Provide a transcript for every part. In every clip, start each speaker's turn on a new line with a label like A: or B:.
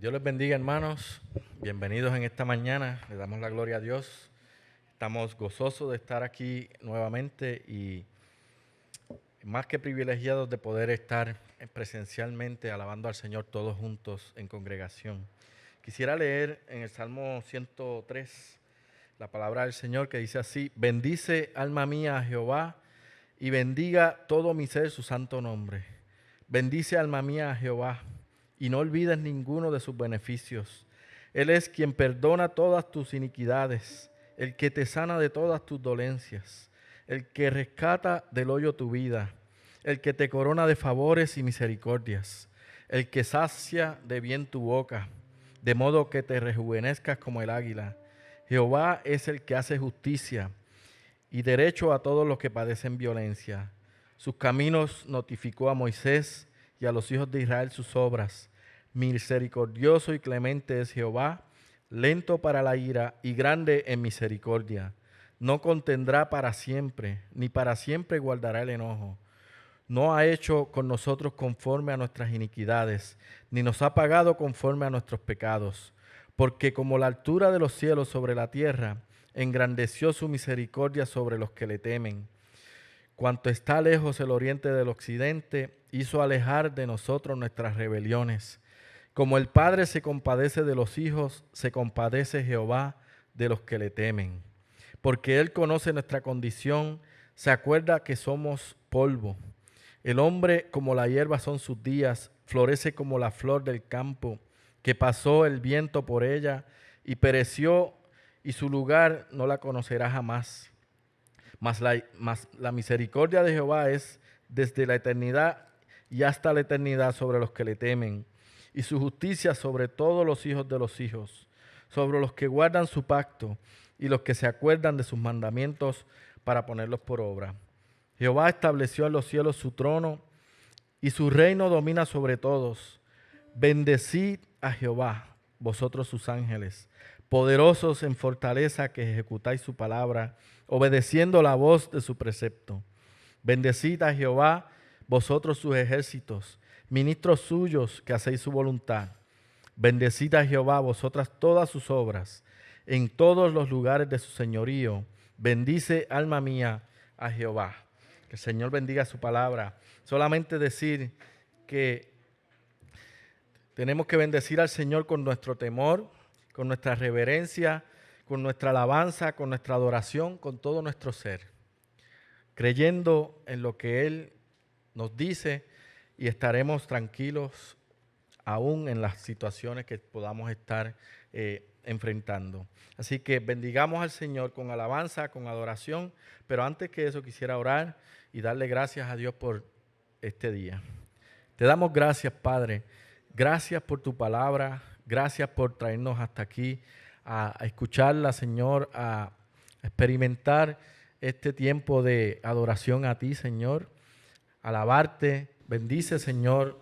A: Dios les bendiga, hermanos. Bienvenidos en esta mañana. Le damos la gloria a Dios. Estamos gozosos de estar aquí nuevamente y más que privilegiados de poder estar presencialmente alabando al Señor todos juntos en congregación. Quisiera leer en el Salmo 103 la palabra del Señor que dice así: bendice alma mía a Jehová y bendiga todo mi ser su santo nombre. Bendice alma mía a Jehová y no olvides ninguno de sus beneficios. Él es quien perdona todas tus iniquidades, el que te sana de todas tus dolencias, el que rescata del hoyo tu vida, el que te corona de favores y misericordias, el que sacia de bien tu boca, de modo que te rejuvenezcas como el águila. Jehová es el que hace justicia y derecho a todos los que padecen violencia. Sus caminos notificó a Moisés y a los hijos de Israel sus obras. Misericordioso y clemente es Jehová, lento para la ira y grande en misericordia. No contendrá para siempre, ni para siempre guardará el enojo. No ha hecho con nosotros conforme a nuestras iniquidades, ni nos ha pagado conforme a nuestros pecados. Porque como la altura de los cielos sobre la tierra, engrandeció su misericordia sobre los que le temen. Cuanto está lejos el oriente del occidente, hizo alejar de nosotros nuestras rebeliones. Como el Padre se compadece de los hijos, se compadece Jehová de los que le temen. Porque Él conoce nuestra condición, se acuerda que somos polvo. El hombre como la hierba son sus días, florece como la flor del campo, que pasó el viento por ella y pereció, y su lugar no la conocerá jamás. Mas la misericordia de Jehová es desde la eternidad y hasta la eternidad sobre los que le temen, y su justicia sobre todos los hijos de los hijos, sobre los que guardan su pacto y los que se acuerdan de sus mandamientos para ponerlos por obra. Jehová estableció en los cielos su trono y su reino domina sobre todos. Bendecid a Jehová, vosotros sus ángeles, poderosos en fortaleza que ejecutáis su palabra, obedeciendo la voz de su precepto. Bendecid a Jehová, vosotros sus ejércitos, ministros suyos que hacéis su voluntad. Bendecid a Jehová, vosotras todas sus obras, en todos los lugares de su señorío. Bendice, alma mía, a Jehová. Que el Señor bendiga su palabra. Solamente decir que tenemos que bendecir al Señor con nuestro temor, con nuestra reverencia, con nuestra alabanza, con nuestra adoración, con todo nuestro ser, creyendo en lo que Él nos dice, y estaremos tranquilos aún en las situaciones que podamos estar enfrentando. Así que bendigamos al Señor con alabanza, con adoración, pero antes que eso quisiera orar y darle gracias a Dios por este día. Te damos gracias, Padre. Gracias por tu palabra. Gracias por traernos hasta aquí a escucharla, Señor, a experimentar este tiempo de adoración a ti, Señor. Alabarte. Bendice, Señor,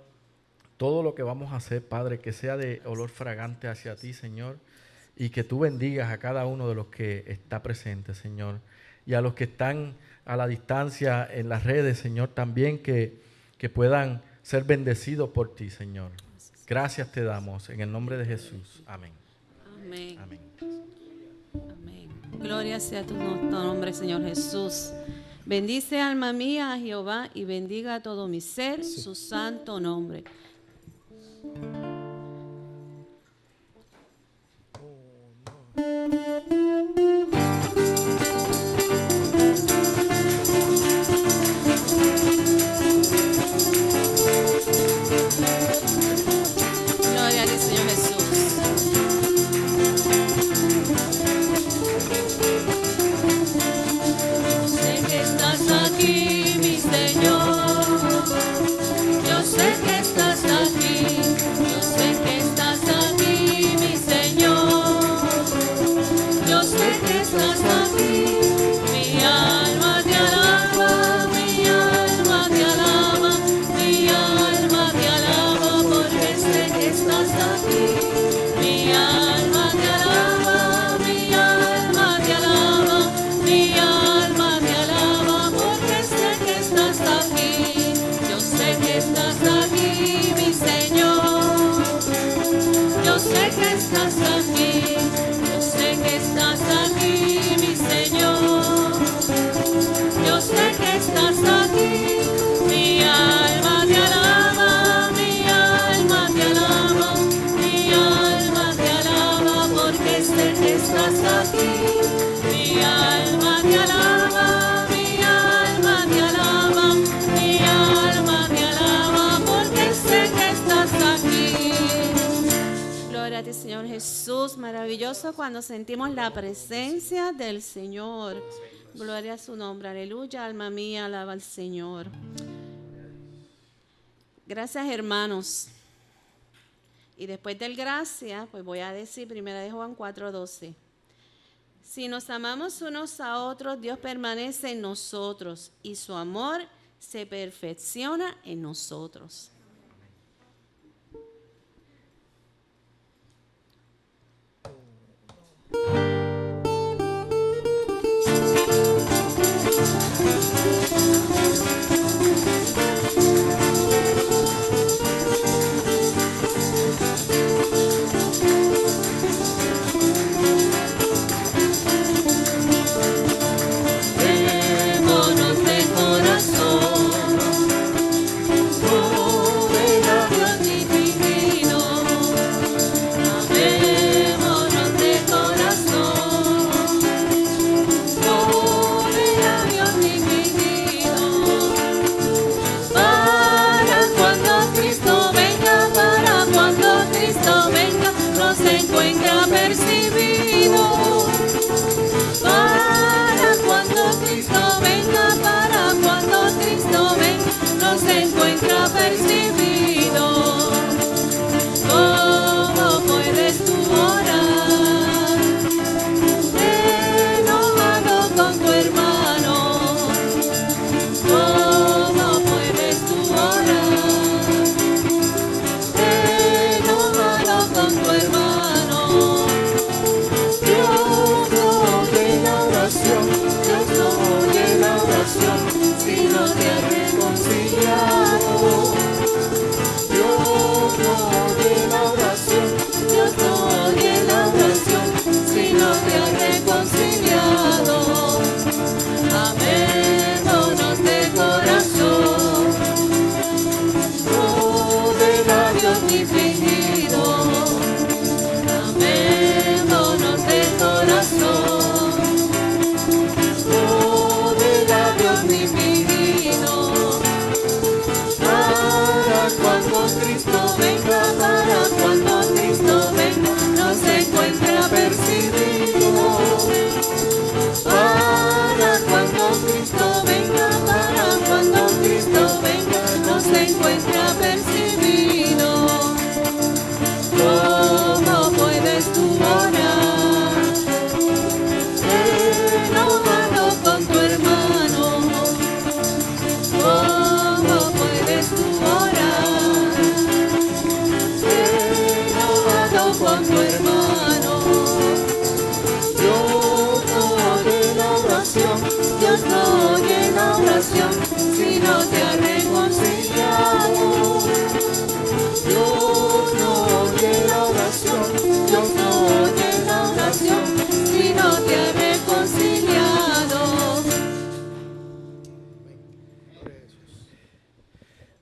A: todo lo que vamos a hacer, Padre, que sea de olor fragante hacia ti, Señor, y que tú bendigas a cada uno de los que está presente, Señor, y a los que están a la distancia en las redes, Señor, también que puedan ser bendecidos por ti, Señor. Gracias te damos, en el nombre de Jesús. Amén.
B: Amén.
A: Amén.
B: Amén. Gloria sea tu nombre, Señor Jesús. Bendice, alma mía, a Jehová y bendiga a todo mi ser su santo nombre. Gloria a ti, Señor Jesús. Sé que estás aquí, mi Señor. Yo sé que estás Señor Jesús. Maravilloso cuando sentimos la presencia del Señor. Gloria a su nombre. Aleluya, alma mía, alaba al Señor. Gracias, hermanos. Y después del gracias, pues voy a decir 1 Juan 4:12. Si nos amamos unos a otros, Dios permanece en nosotros y su amor se perfecciona en nosotros.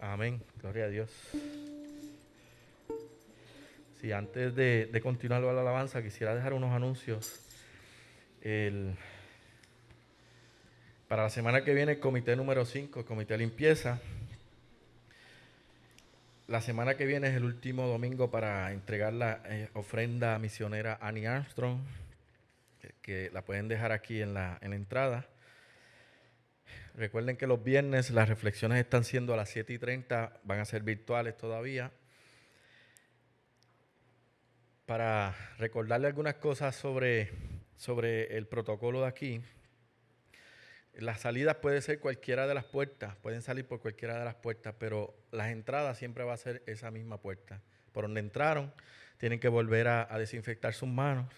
A: Amén, gloria a Dios. Sí, antes de continuar la alabanza, quisiera dejar unos anuncios. Para la semana que viene, el comité número 5, el comité de limpieza. La semana que viene es el último domingo para entregar la ofrenda misionera Annie Armstrong, que la pueden dejar aquí en la entrada. Recuerden que los viernes las reflexiones están siendo a las 7:30, van a ser virtuales todavía. Para recordarle algunas cosas sobre el protocolo de aquí, las salidas puede ser cualquiera de las puertas, pueden salir por cualquiera de las puertas, pero las entradas siempre va a ser esa misma puerta. Por donde entraron, tienen que volver a desinfectar sus manos.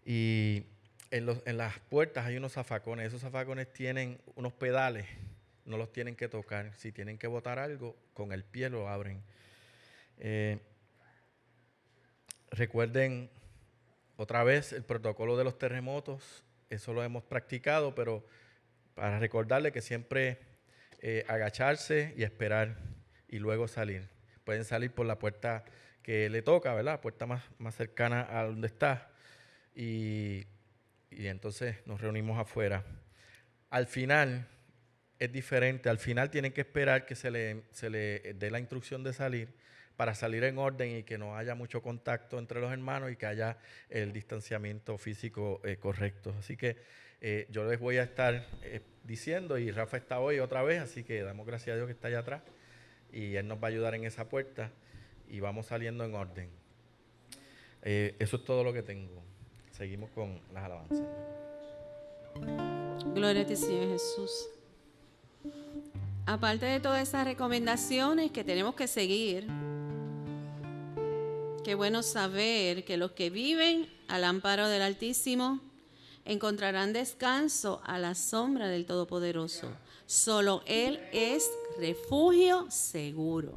A: Y en las puertas hay unos zafacones. Esos zafacones tienen unos pedales, no los tienen que tocar. Si tienen que botar algo, con el pie lo abren. Recuerden otra vez el protocolo de los terremotos. Eso lo hemos practicado, pero para recordarle que siempre agacharse y esperar y luego salir. Pueden salir por la puerta que le toca, ¿verdad? La puerta más cercana a donde está. Y entonces nos reunimos afuera. Al final es diferente. Al final tienen que esperar que se le dé la instrucción de salir para salir en orden y que no haya mucho contacto entre los hermanos y que haya el distanciamiento físico correcto. Así que yo les voy a estar diciendo, y Rafa está hoy otra vez, así que damos gracias a Dios que está allá atrás y él nos va a ayudar en esa puerta y vamos saliendo en orden. Eso es todo lo que tengo. Seguimos con las alabanzas.
B: Gloria a ti, Señor Jesús. Aparte de todas esas recomendaciones que tenemos que seguir, qué bueno saber que los que viven al amparo del Altísimo encontrarán descanso a la sombra del Todopoderoso. Solo Él es refugio seguro.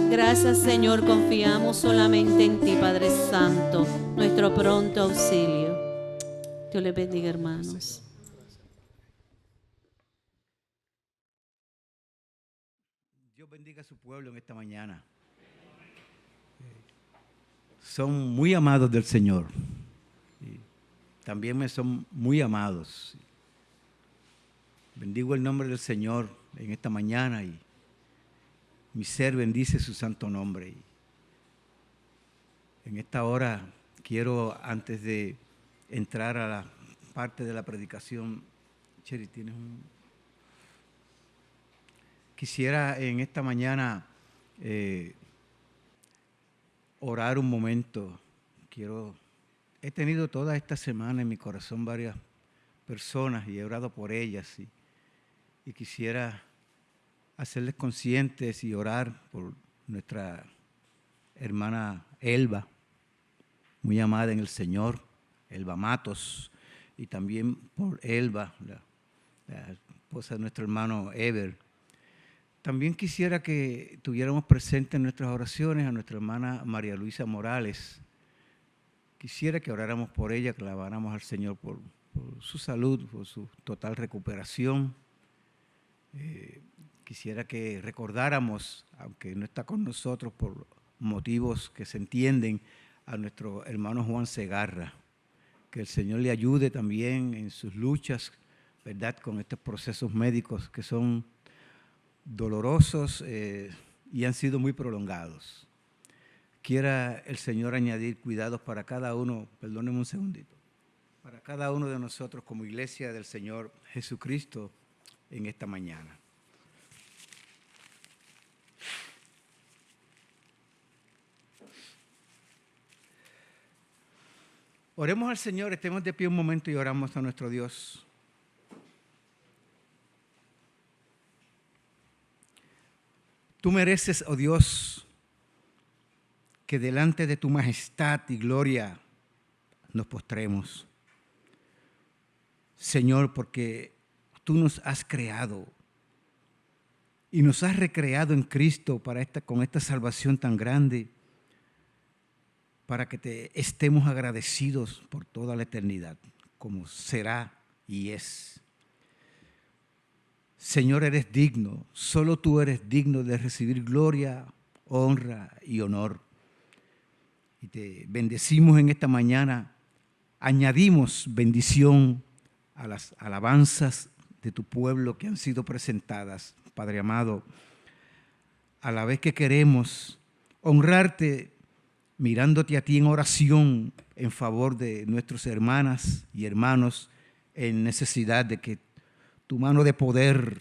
B: Gracias, Señor, confiamos solamente en ti, Padre Santo, nuestro pronto auxilio. Dios les bendiga, hermanos.
C: Dios bendiga a su pueblo en esta mañana. Son muy amados del Señor. También me son muy amados. Bendigo el nombre del Señor en esta mañana y mi ser bendice su santo nombre. En esta hora quiero, antes de entrar a la parte de la predicación, Cheri, ¿tienes un...? Quisiera en esta mañana orar un momento. He tenido toda esta semana en mi corazón varias personas y he orado por ellas y quisiera hacerles conscientes y orar por nuestra hermana Elba, muy amada en el Señor, Elba Matos, y también por Elba, la esposa de nuestro hermano Ever. También quisiera que tuviéramos presente en nuestras oraciones a nuestra hermana María Luisa Morales. Quisiera que oráramos por ella, que la alabáramos al Señor por su salud, por su total recuperación. Quisiera que recordáramos, aunque no está con nosotros por motivos que se entienden, a nuestro hermano Juan Segarra. Que el Señor le ayude también en sus luchas, ¿verdad?, con estos procesos médicos que son dolorosos y han sido muy prolongados. Quiera el Señor añadir cuidados para cada uno, perdónenme un segundito, para cada uno de nosotros como iglesia del Señor Jesucristo en esta mañana. Oremos al Señor, estemos de pie un momento y oramos a nuestro Dios. Tú mereces, oh Dios, que delante de tu majestad y gloria nos postremos. Señor, porque tú nos has creado y nos has recreado en Cristo con esta salvación tan grande, para que te estemos agradecidos por toda la eternidad, como será y es. Señor, eres digno, solo tú eres digno de recibir gloria, honra y honor. Y te bendecimos en esta mañana, añadimos bendición a las alabanzas de tu pueblo que han sido presentadas, Padre amado, a la vez que queremos honrarte, mirándote a ti en oración en favor de nuestras hermanas y hermanos en necesidad de que tu mano de poder,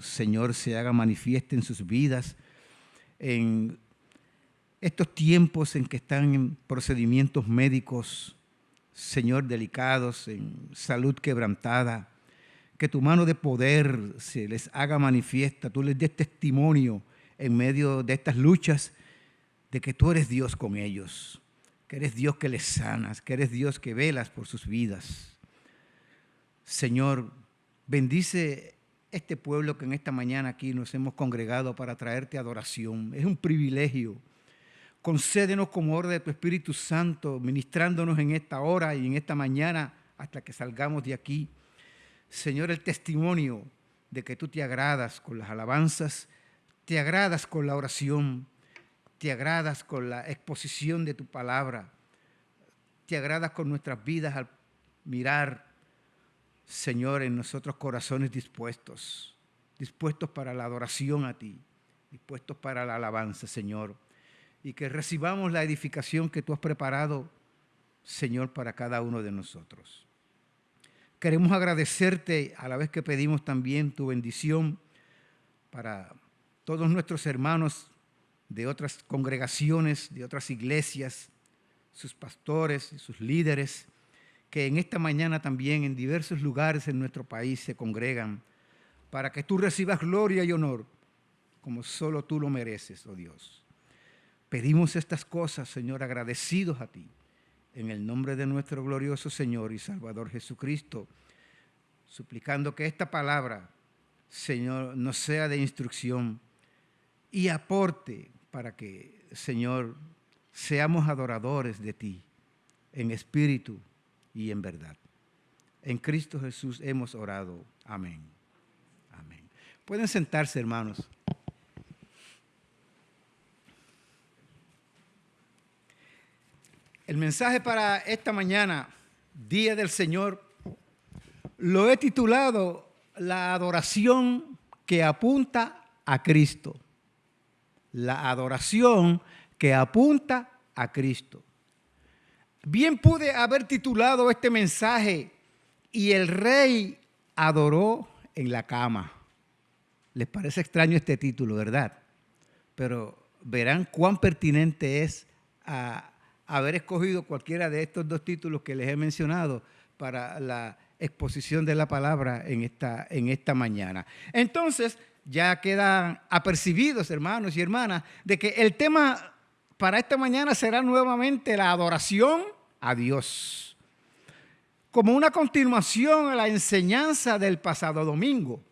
C: Señor, se haga manifiesta en sus vidas, en estos tiempos en que están en procedimientos médicos, Señor, delicados, en salud quebrantada, que tu mano de poder se les haga manifiesta, tú les des testimonio en medio de estas luchas, de que tú eres Dios con ellos, que eres Dios que les sanas, que eres Dios que velas por sus vidas. Señor, bendice este pueblo que en esta mañana aquí nos hemos congregado para traerte adoración. Es un privilegio. Concédenos como obra de tu Espíritu Santo, ministrándonos en esta hora y en esta mañana hasta que salgamos de aquí. Señor, el testimonio de que tú te agradas con las alabanzas, te agradas con la oración, te agradas con la exposición de tu palabra, te agradas con nuestras vidas al mirar, Señor, en nosotros corazones dispuestos para la adoración a ti, dispuestos para la alabanza, Señor, y que recibamos la edificación que tú has preparado, Señor, para cada uno de nosotros. Queremos agradecerte a la vez que pedimos también tu bendición para todos nuestros hermanos de otras congregaciones, de otras iglesias, sus pastores y sus líderes, que en esta mañana también en diversos lugares en nuestro país se congregan, para que tú recibas gloria y honor, como solo tú lo mereces, oh Dios. Pedimos estas cosas, Señor, agradecidos a ti, en el nombre de nuestro glorioso Señor y Salvador Jesucristo, suplicando que esta palabra, Señor, nos sea de instrucción y aporte para que, Señor, seamos adoradores de ti en espíritu y en verdad. En Cristo Jesús hemos orado. Amén. Amén. Pueden sentarse, hermanos. El mensaje para esta mañana, Día del Señor, lo he titulado La adoración que apunta a Cristo. La adoración que apunta a Cristo. Bien pude haber titulado este mensaje, y el rey adoró en la cama. Les parece extraño este título, ¿verdad? Pero verán cuán pertinente es haber escogido cualquiera de estos dos títulos que les he mencionado para la exposición de la palabra en esta mañana. Entonces, ya quedan apercibidos, hermanos y hermanas, de que el tema para esta mañana será nuevamente la adoración a Dios. Como una continuación a la enseñanza del pasado domingo.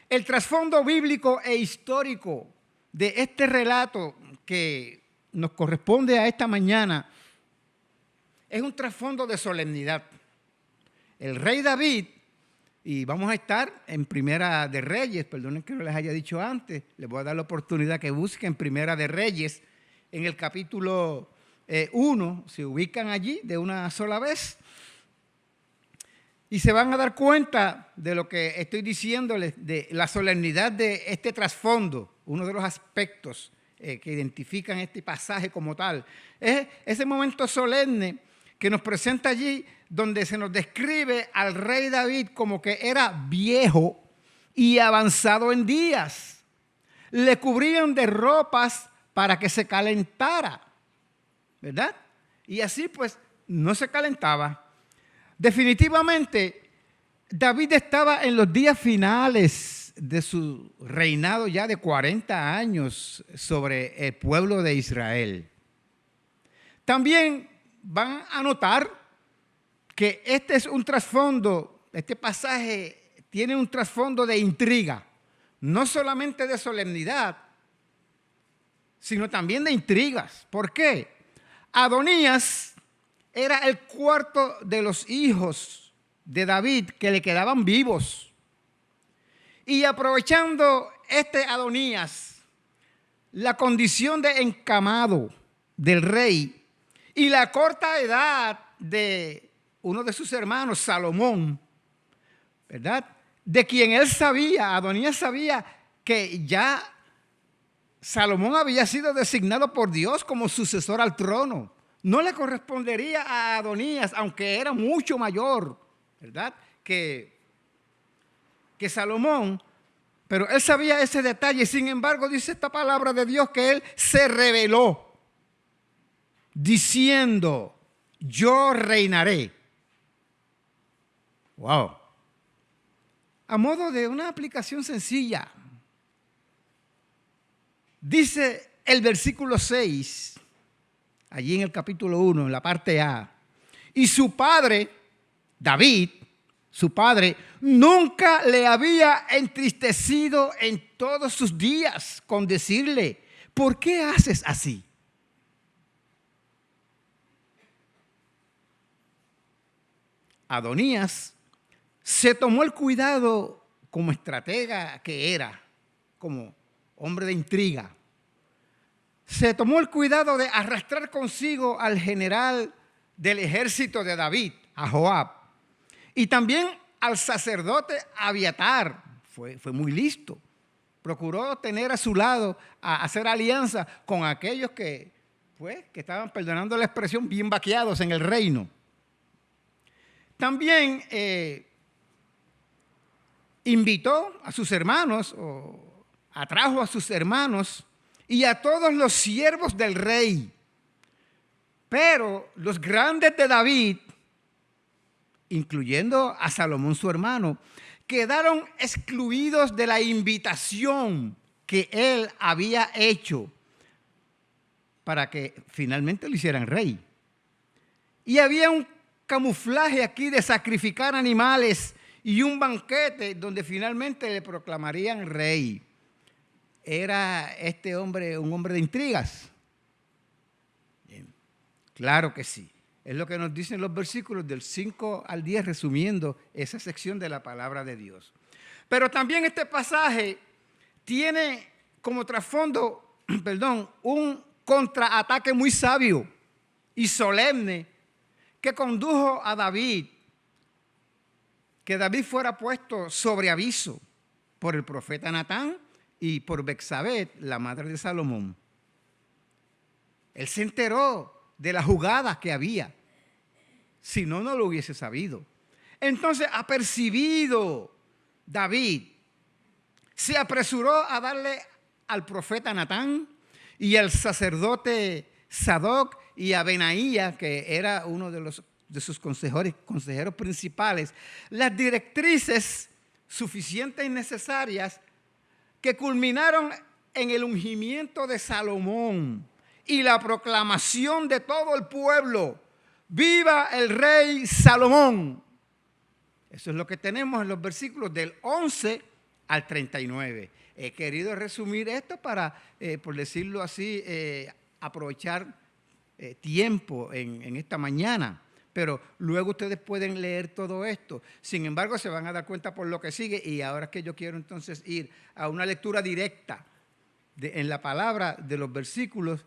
C: El trasfondo bíblico e histórico de este relato que nos corresponde a esta mañana es un trasfondo de solemnidad. El rey David, y vamos a estar en Primera de Reyes, perdonen que no les haya dicho antes, les voy a dar la oportunidad que busquen Primera de Reyes en el capítulo 1, se ubican allí de una sola vez y se van a dar cuenta de lo que estoy diciéndoles, de la solemnidad de este trasfondo. Uno de los aspectos que identifican este pasaje como tal es ese momento solemne que nos presenta allí, donde se nos describe al rey David como que era viejo y avanzado en días. Le cubrían de ropas para que se calentara, ¿verdad? Y así pues no se calentaba. Definitivamente, David estaba en los días finales de su reinado ya de 40 años sobre el pueblo de Israel. También van a notar que este es un trasfondo, este pasaje tiene un trasfondo de intriga, no solamente de solemnidad, sino también de intrigas. ¿Por qué? Adonías era el cuarto de los hijos de David que le quedaban vivos. Y aprovechando este Adonías, la condición de encamado del rey y la corta edad de uno de sus hermanos, Salomón, ¿verdad? De quien él sabía, Adonías sabía que ya Salomón había sido designado por Dios como sucesor al trono. No le correspondería a Adonías, aunque era mucho mayor, ¿verdad?, que Salomón, pero él sabía ese detalle. Sin embargo, dice esta palabra de Dios que él se rebeló, diciendo, yo reinaré. Wow. A modo de una aplicación sencilla, dice el versículo 6, allí en el capítulo 1, en la parte A, y su padre, David, su padre, nunca le había entristecido en todos sus días con decirle, ¿por qué haces así? Adonías se tomó el cuidado como estratega que era, como hombre de intriga. Se tomó el cuidado de arrastrar consigo al general del ejército de David, a Joab, y también al sacerdote Abiatar. Fue muy listo. Procuró tener a su lado, a hacer alianza con aquellos que estaban, perdonando la expresión, bien vaqueados en el reino. También invitó a sus hermanos, o atrajo a sus hermanos y a todos los siervos del rey. Pero los grandes de David, incluyendo a Salomón su hermano, quedaron excluidos de la invitación que él había hecho para que finalmente lo hicieran rey. Y había un camuflaje aquí de sacrificar animales y un banquete donde finalmente le proclamarían rey. ¿Era este hombre un hombre de intrigas? Bien, claro que sí. Es lo que nos dicen los versículos del 5 al 10, resumiendo esa sección de la palabra de Dios. Pero también este pasaje tiene como trasfondo, un contraataque muy sabio y solemne que condujo a David, que David fuera puesto sobre aviso por el profeta Natán y por Betsabé, la madre de Salomón. Él se enteró de la jugada que había, si no, no lo hubiese sabido. Entonces, apercibido David, se apresuró a darle al profeta Natán y al sacerdote Sadoc y a Benaía, que era uno de sus consejeros principales, las directrices suficientes y necesarias que culminaron en el ungimiento de Salomón y la proclamación de todo el pueblo ¡Viva el rey Salomón! Eso es lo que tenemos en los versículos del 11 al 39. He querido resumir esto para, por decirlo así, aprovechar tiempo en esta mañana. Pero luego ustedes pueden leer todo esto. Sin embargo, se van a dar cuenta por lo que sigue. Y ahora es que yo quiero entonces ir a una lectura directa en la palabra de los versículos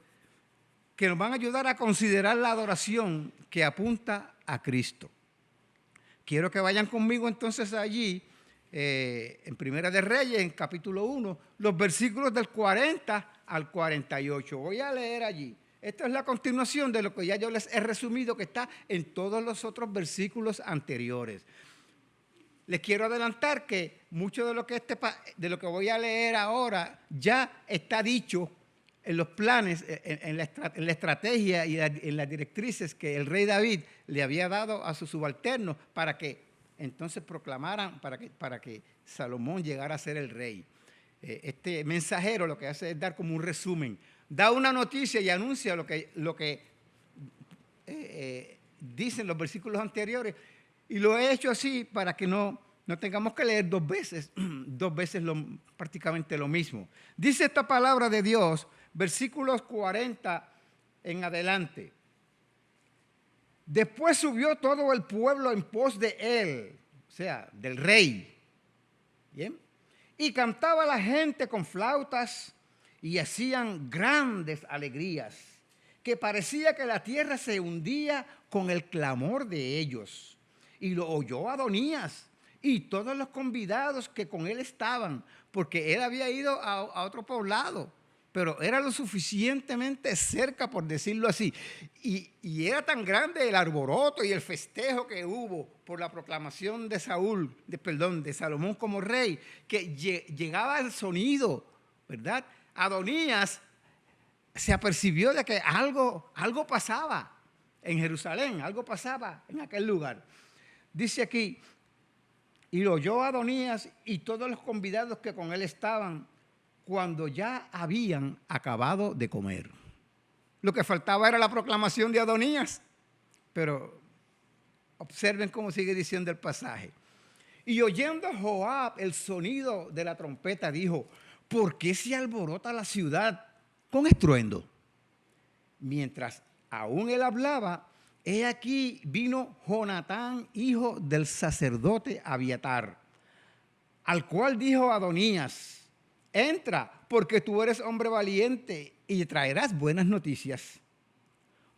C: que nos van a ayudar a considerar la adoración que apunta a Cristo. Quiero que vayan conmigo entonces allí, en Primera de Reyes, en capítulo 1, los versículos del 40 al 48. Voy a leer allí. Esta es la continuación de lo que ya yo les he resumido, que está en todos los otros versículos anteriores. Les quiero adelantar que mucho de lo que voy a leer ahora ya está dicho en los planes, en la estrategia y en las directrices que el rey David le había dado a sus subalternos para que entonces proclamaran, para que Salomón llegara a ser el rey. Este mensajero lo que hace es dar como un resumen. Da una noticia y anuncia lo que dicen los versículos anteriores. Y lo he hecho así para que no tengamos que leer dos veces prácticamente lo mismo. Dice esta palabra de Dios, versículos 40 en adelante. Después subió todo el pueblo en pos de él, o sea, del rey. ¿Bien? Y cantaba la gente con flautas y hacían grandes alegrías, que parecía que la tierra se hundía con el clamor de ellos. Y lo oyó Adonías y todos los convidados que con él estaban, porque él había ido a otro poblado, pero era lo suficientemente cerca, por decirlo así. Y era tan grande el alboroto y el festejo que hubo por la proclamación de Salomón como rey, que llegaba el sonido, ¿verdad? Adonías se apercibió de que algo pasaba en Jerusalén, algo pasaba en aquel lugar. Dice aquí, y lo oyó Adonías y todos los convidados que con él estaban, cuando ya habían acabado de comer. Lo que faltaba era la proclamación de Adonías. Pero observen cómo sigue diciendo el pasaje. Y oyendo Joab el sonido de la trompeta, dijo, ¿por qué se alborota la ciudad con estruendo? Mientras aún él hablaba, he aquí vino Jonatán, hijo del sacerdote Abiatar, al cual dijo Adonías, entra, porque tú eres hombre valiente y traerás buenas noticias.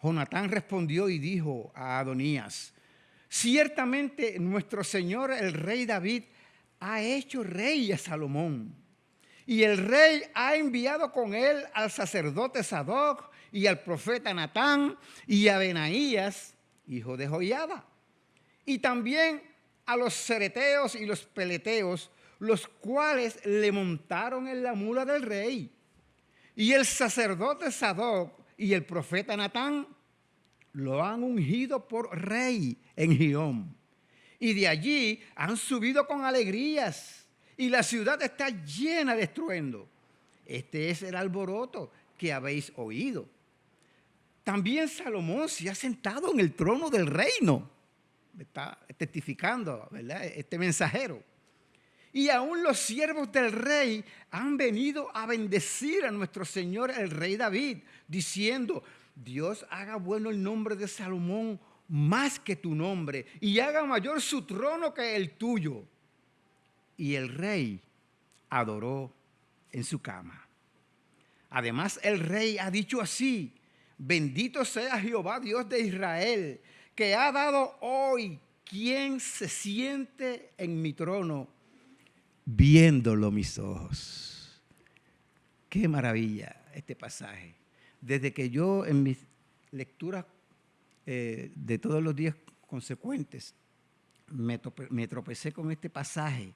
C: Jonatán respondió y dijo a Adonías, ciertamente nuestro señor el rey David ha hecho rey a Salomón, y el rey ha enviado con él al sacerdote Sadoc y al profeta Natán y a Benaías, hijo de Joiada, y también a los cereteos y los peleteos, los cuales le montaron en la mula del rey. Y el sacerdote Sadoc y el profeta Natán lo han ungido por rey en Gihón. Y de allí han subido con alegrías, y la ciudad está llena de estruendo. Este es el alboroto que habéis oído. También Salomón se ha sentado en el trono del reino. Está testificando, ¿verdad?, este mensajero. Y aún los siervos del rey han venido a bendecir a nuestro señor el rey David, diciendo, Dios haga bueno el nombre de Salomón más que tu nombre, y haga mayor su trono que el tuyo. Y el rey adoró en su cama. Además, el rey ha dicho así, bendito sea Jehová Dios de Israel, que ha dado hoy quien se siente en mi trono, viéndolo mis ojos. Qué maravilla este pasaje. Desde que yo en mis lecturas de todos los días consecuentes me tropecé con este pasaje,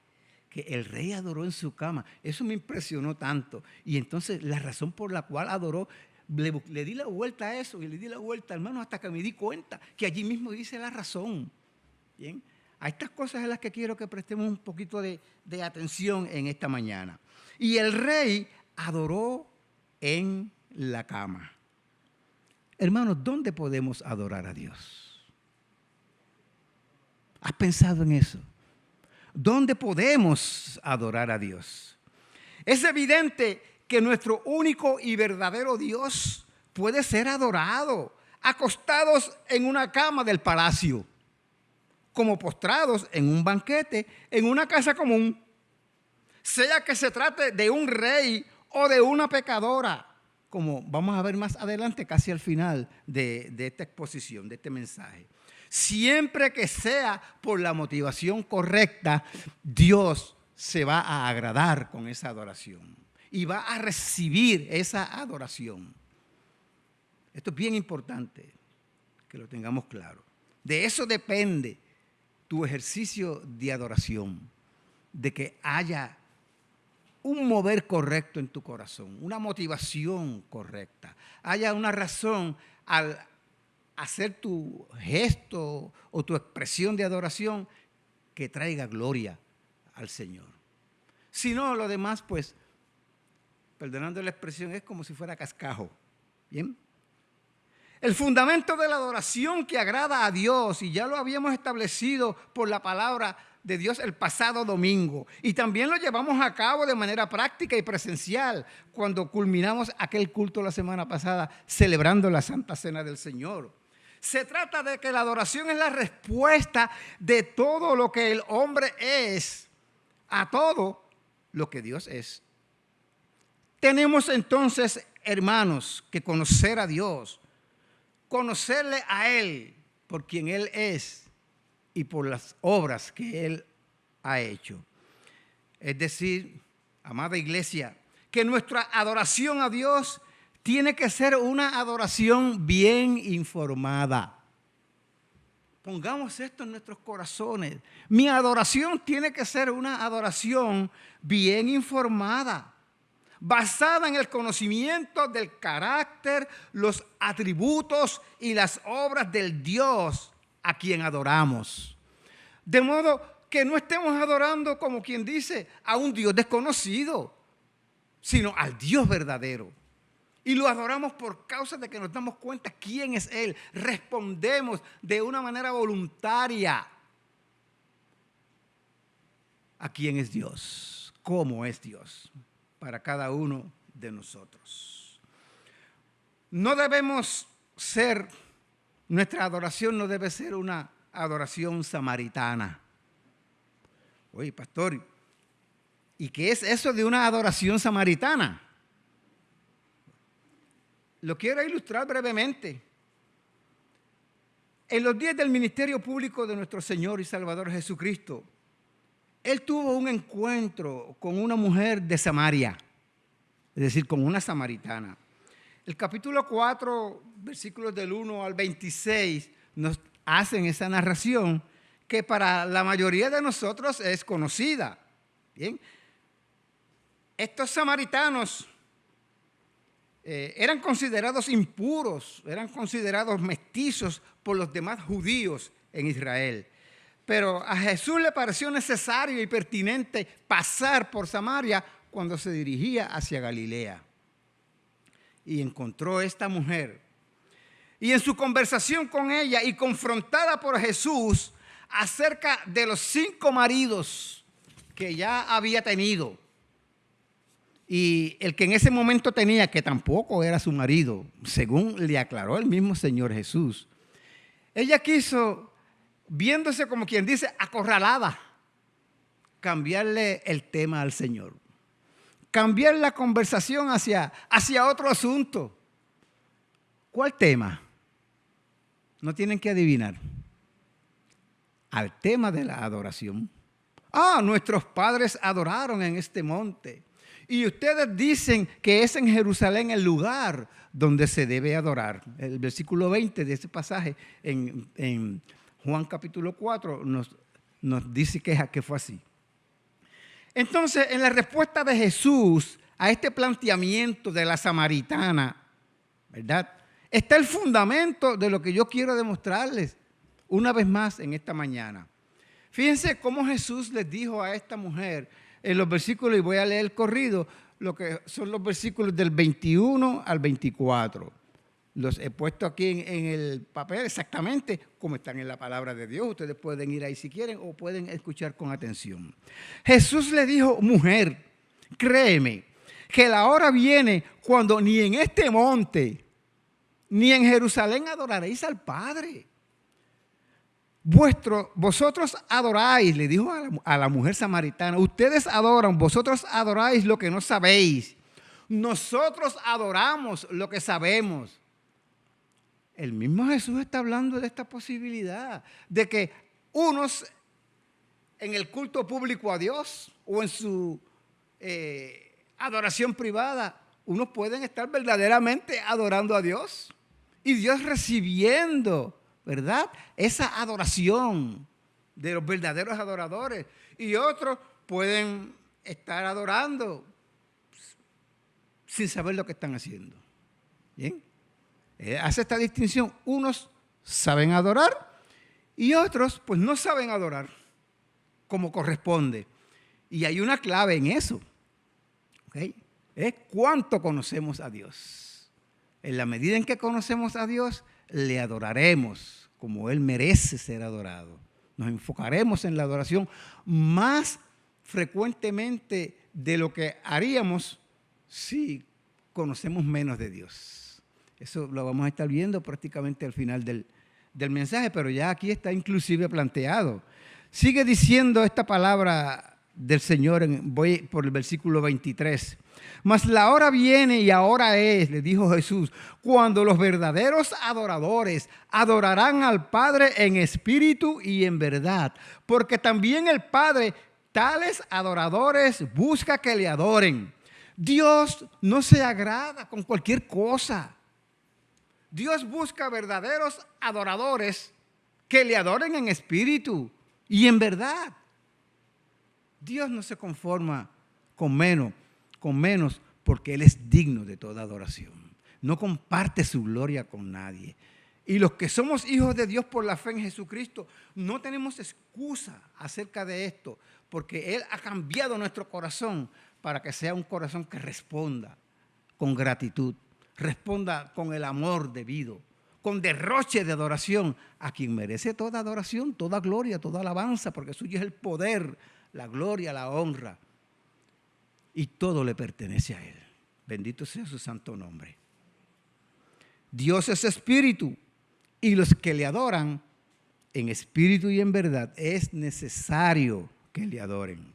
C: que el rey adoró en su cama, eso me impresionó tanto. Y entonces la razón por la cual adoró, le di la vuelta a eso y le di la vuelta, hermano, hasta que me di cuenta que allí mismo dice la razón. Bien. A estas cosas es las que quiero que prestemos un poquito de atención en esta mañana. Y el rey adoró en la cama. Hermanos, ¿dónde podemos adorar a Dios? ¿Has pensado en eso? ¿Dónde podemos adorar a Dios? Es evidente que nuestro único y verdadero Dios puede ser adorado, acostados en una cama del palacio, como postrados en un banquete, en una casa común, sea que se trate de un rey o de una pecadora, como vamos a ver más adelante, casi al final de esta exposición, de este mensaje. Siempre que sea por la motivación correcta, Dios se va a agradar con esa adoración y va a recibir esa adoración. Esto es bien importante que lo tengamos claro. De eso depende tu ejercicio de adoración, de que haya un mover correcto en tu corazón, una motivación correcta, haya una razón al hacer tu gesto o tu expresión de adoración que traiga gloria al Señor. Si no, lo demás, pues, perdonando la expresión, es como si fuera cascajo. ¿Bien? El fundamento de la adoración que agrada a Dios, y ya lo habíamos establecido por la palabra de Dios el pasado domingo, y también lo llevamos a cabo de manera práctica y presencial cuando culminamos aquel culto la semana pasada celebrando la Santa Cena del Señor. Se trata de que la adoración es la respuesta de todo lo que el hombre es a todo lo que Dios es. Tenemos entonces, hermanos, que conocer a Dios, conocerle a Él por quien Él es y por las obras que Él ha hecho. Es decir, amada iglesia, que nuestra adoración a Dios tiene que ser una adoración bien informada. Pongamos esto en nuestros corazones. Mi adoración tiene que ser una adoración bien informada, basada en el conocimiento del carácter, los atributos y las obras del Dios a quien adoramos. De modo que no estemos adorando, como quien dice, a un Dios desconocido, sino al Dios verdadero. Y lo adoramos por causa de que nos damos cuenta quién es Él. Respondemos de una manera voluntaria a quién es Dios, cómo es Dios para cada uno de nosotros. No debemos ser, nuestra adoración no debe ser una adoración samaritana. Oye, pastor, ¿y qué es eso de una adoración samaritana? Lo quiero ilustrar brevemente. En los días del ministerio público de nuestro Señor y Salvador Jesucristo, Él tuvo un encuentro con una mujer de Samaria, es decir, con una samaritana. El capítulo 4, versículos del 1 al 26, nos hacen esa narración que para la mayoría de nosotros es conocida. Bien, estos samaritanos eran considerados impuros, eran considerados mestizos por los demás judíos en Israel. Pero a Jesús le pareció necesario y pertinente pasar por Samaria cuando se dirigía hacia Galilea. Y encontró a esta mujer. Y en su conversación con ella y confrontada por Jesús acerca de los 5 maridos que ya había tenido, y el que en ese momento tenía, que tampoco era su marido, según le aclaró el mismo Señor Jesús, ella quiso, viéndose como quien dice acorralada, cambiarle el tema al Señor, cambiar la conversación hacia otro asunto. ¿Cuál tema? No tienen que adivinar. Al tema de la adoración. Nuestros padres adoraron en este monte. Y ustedes dicen que es en Jerusalén el lugar donde se debe adorar. El versículo 20 de ese pasaje en Juan capítulo 4 nos dice que fue así. Entonces, en la respuesta de Jesús a este planteamiento de la samaritana, ¿verdad?, está el fundamento de lo que yo quiero demostrarles una vez más en esta mañana. Fíjense cómo Jesús les dijo a esta mujer en los versículos, y voy a leer corrido, lo que son los versículos del 21 al 24. Los he puesto aquí en el papel exactamente como están en la palabra de Dios. Ustedes pueden ir ahí si quieren o pueden escuchar con atención. Jesús le dijo, mujer, créeme que la hora viene cuando ni en este monte ni en Jerusalén adoraréis al Padre. Vosotros adoráis, le dijo a la mujer samaritana, ustedes adoran, vosotros adoráis lo que no sabéis. Nosotros adoramos lo que sabemos. El mismo Jesús está hablando de esta posibilidad, de que unos en el culto público a Dios o en su adoración privada, unos pueden estar verdaderamente adorando a Dios y Dios recibiendo, ¿verdad?, esa adoración de los verdaderos adoradores. Y otros pueden estar adorando sin saber lo que están haciendo. ¿Bien? Hace esta distinción. Unos saben adorar y otros pues no saben adorar como corresponde. Y hay una clave en eso. ¿Okay? Es cuánto conocemos a Dios. En la medida en que conocemos a Dios, le adoraremos como Él merece ser adorado. Nos enfocaremos en la adoración más frecuentemente de lo que haríamos si conocemos menos de Dios. Eso lo vamos a estar viendo prácticamente al final del mensaje, pero ya aquí está inclusive planteado. Sigue diciendo esta palabra del Señor, voy por el versículo 23. Mas la hora viene y ahora es, le dijo Jesús, cuando los verdaderos adoradores adorarán al Padre en espíritu y en verdad, porque también el Padre tales adoradores busca que le adoren. Dios no se agrada con cualquier cosa. Dios busca verdaderos adoradores que le adoren en espíritu y en verdad. Dios no se conforma con menos porque Él es digno de toda adoración. No comparte su gloria con nadie. Y los que somos hijos de Dios por la fe en Jesucristo, no tenemos excusa acerca de esto, porque Él ha cambiado nuestro corazón para que sea un corazón que responda con gratitud, responda con el amor debido, con derroche de adoración a quien merece toda adoración, toda gloria, toda alabanza, porque suyo es el poder, la gloria, la honra, y todo le pertenece a Él. Bendito sea su santo nombre. Dios es espíritu, y los que le adoran en espíritu y en verdad es necesario que le adoren.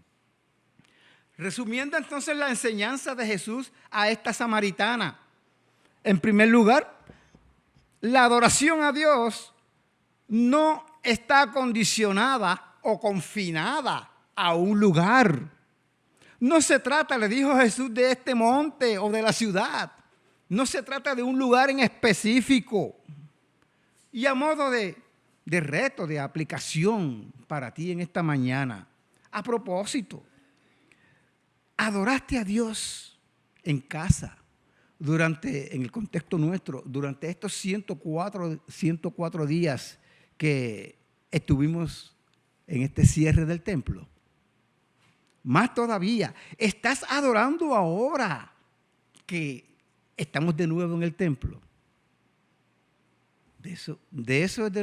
C: Resumiendo entonces la enseñanza de Jesús a esta samaritana. En primer lugar, la adoración a Dios no está condicionada o confinada a un lugar. No se trata, le dijo Jesús, de este monte o de la ciudad. No se trata de un lugar en específico. Y a modo de reto, de aplicación para ti en esta mañana, a propósito, adoraste a Dios en casa en el contexto nuestro, durante estos 104 días que estuvimos en este cierre del templo. Más todavía, estás adorando ahora que estamos de nuevo en el templo. De eso es de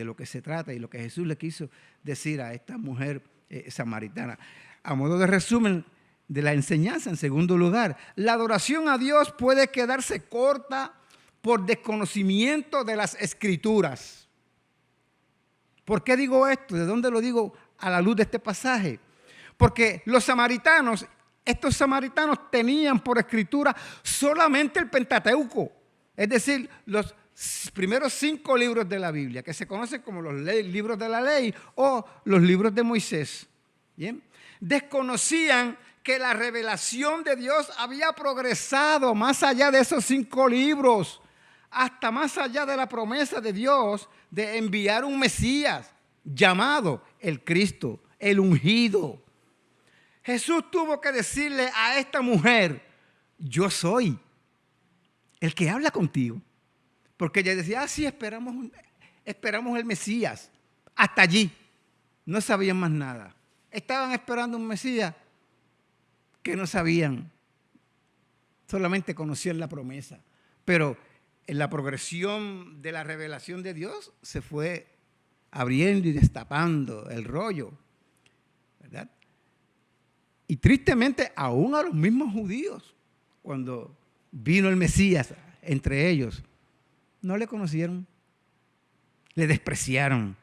C: lo que se trata y lo que Jesús le quiso decir a esta mujer samaritana. A modo de resumen de la enseñanza, en segundo lugar, la adoración a Dios puede quedarse corta por desconocimiento de las Escrituras. ¿Por qué digo esto? ¿De dónde lo digo a la luz de este pasaje? Porque estos samaritanos tenían por escritura solamente el Pentateuco, es decir, los primeros 5 libros de la Biblia, que se conocen como los libros de la ley o los libros de Moisés. ¿Bien? Desconocían que la revelación de Dios había progresado más allá de esos 5 libros, hasta más allá de la promesa de Dios de enviar un Mesías llamado el Cristo, el ungido. Jesús tuvo que decirle a esta mujer, yo soy el que habla contigo. Porque ella decía, sí, esperamos el Mesías. Hasta allí. No sabían más nada. Estaban esperando un Mesías que no sabían. Solamente conocían la promesa. Pero en la progresión de la revelación de Dios se fue abriendo y destapando el rollo, ¿verdad? Y tristemente aún a los mismos judíos, cuando vino el Mesías entre ellos, no le conocieron, le despreciaron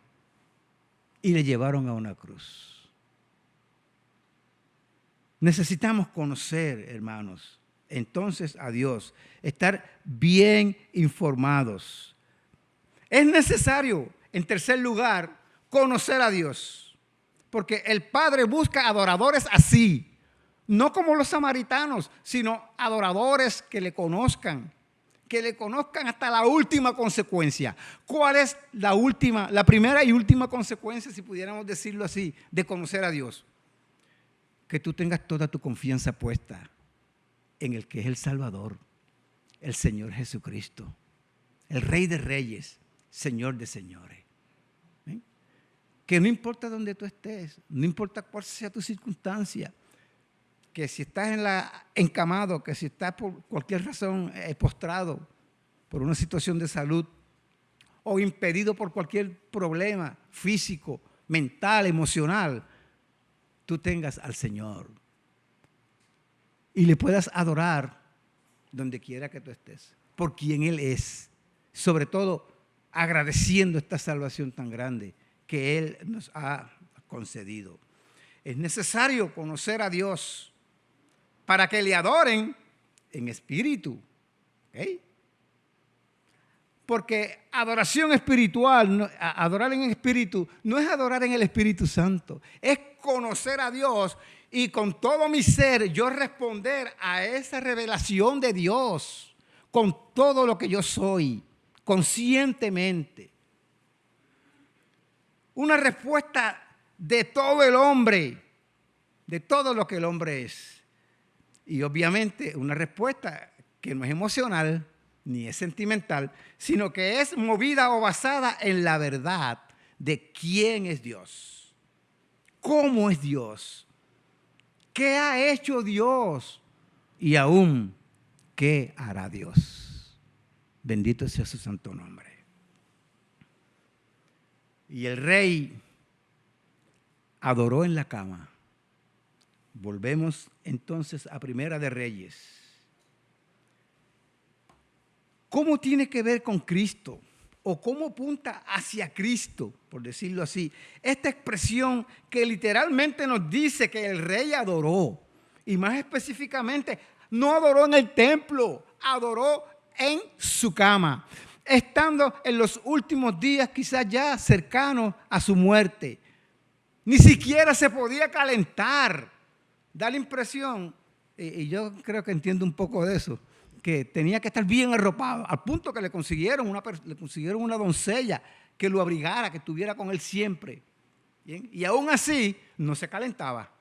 C: y le llevaron a una cruz. Necesitamos conocer, hermanos, entonces a Dios, estar bien informados. Es necesario, en tercer lugar, conocer a Dios, porque el Padre busca adoradores así, no como los samaritanos, sino adoradores que le conozcan hasta la última consecuencia. ¿Cuál es la primera y última consecuencia, si pudiéramos decirlo así, de conocer a Dios? Que tú tengas toda tu confianza puesta en el que es el Salvador, el Señor Jesucristo, el Rey de Reyes, Señor de Señores. ¿Ven? Que no importa dónde tú estés, no importa cuál sea tu circunstancia, que si estás encamado, que si estás por cualquier razón postrado por una situación de salud o impedido por cualquier problema físico, mental, emocional, tú tengas al Señor y le puedas adorar donde quiera que tú estés, por quien Él es, sobre todo agradeciendo esta salvación tan grande que Él nos ha concedido. Es necesario conocer a Dios para que le adoren en espíritu. ¿Okay? Porque adoración espiritual, adorar en espíritu, no es adorar en el Espíritu Santo, es conocer a Dios y con todo mi ser yo responder a esa revelación de Dios, con todo lo que yo soy, conscientemente. Una respuesta de todo el hombre, de todo lo que el hombre es. Y obviamente una respuesta que no es emocional ni es sentimental, sino que es movida o basada en la verdad de quién es Dios, cómo es Dios, qué ha hecho Dios y aún qué hará Dios. Bendito sea su santo nombre. Y el rey adoró en la cama. Volvemos entonces a Primera de Reyes. ¿Cómo tiene que ver con Cristo? ¿O cómo apunta hacia Cristo, por decirlo así? Esta expresión que literalmente nos dice que el rey adoró. Y más específicamente, no adoró en el templo, adoró en su cama. Estando en los últimos días quizás ya cercanos a su muerte. Ni siquiera se podía calentar. Da la impresión, y yo creo que entiendo un poco de eso, que tenía que estar bien arropado, al punto que le consiguieron una doncella que lo abrigara, que estuviera con él siempre. ¿Bien? Y aún así no se calentaba.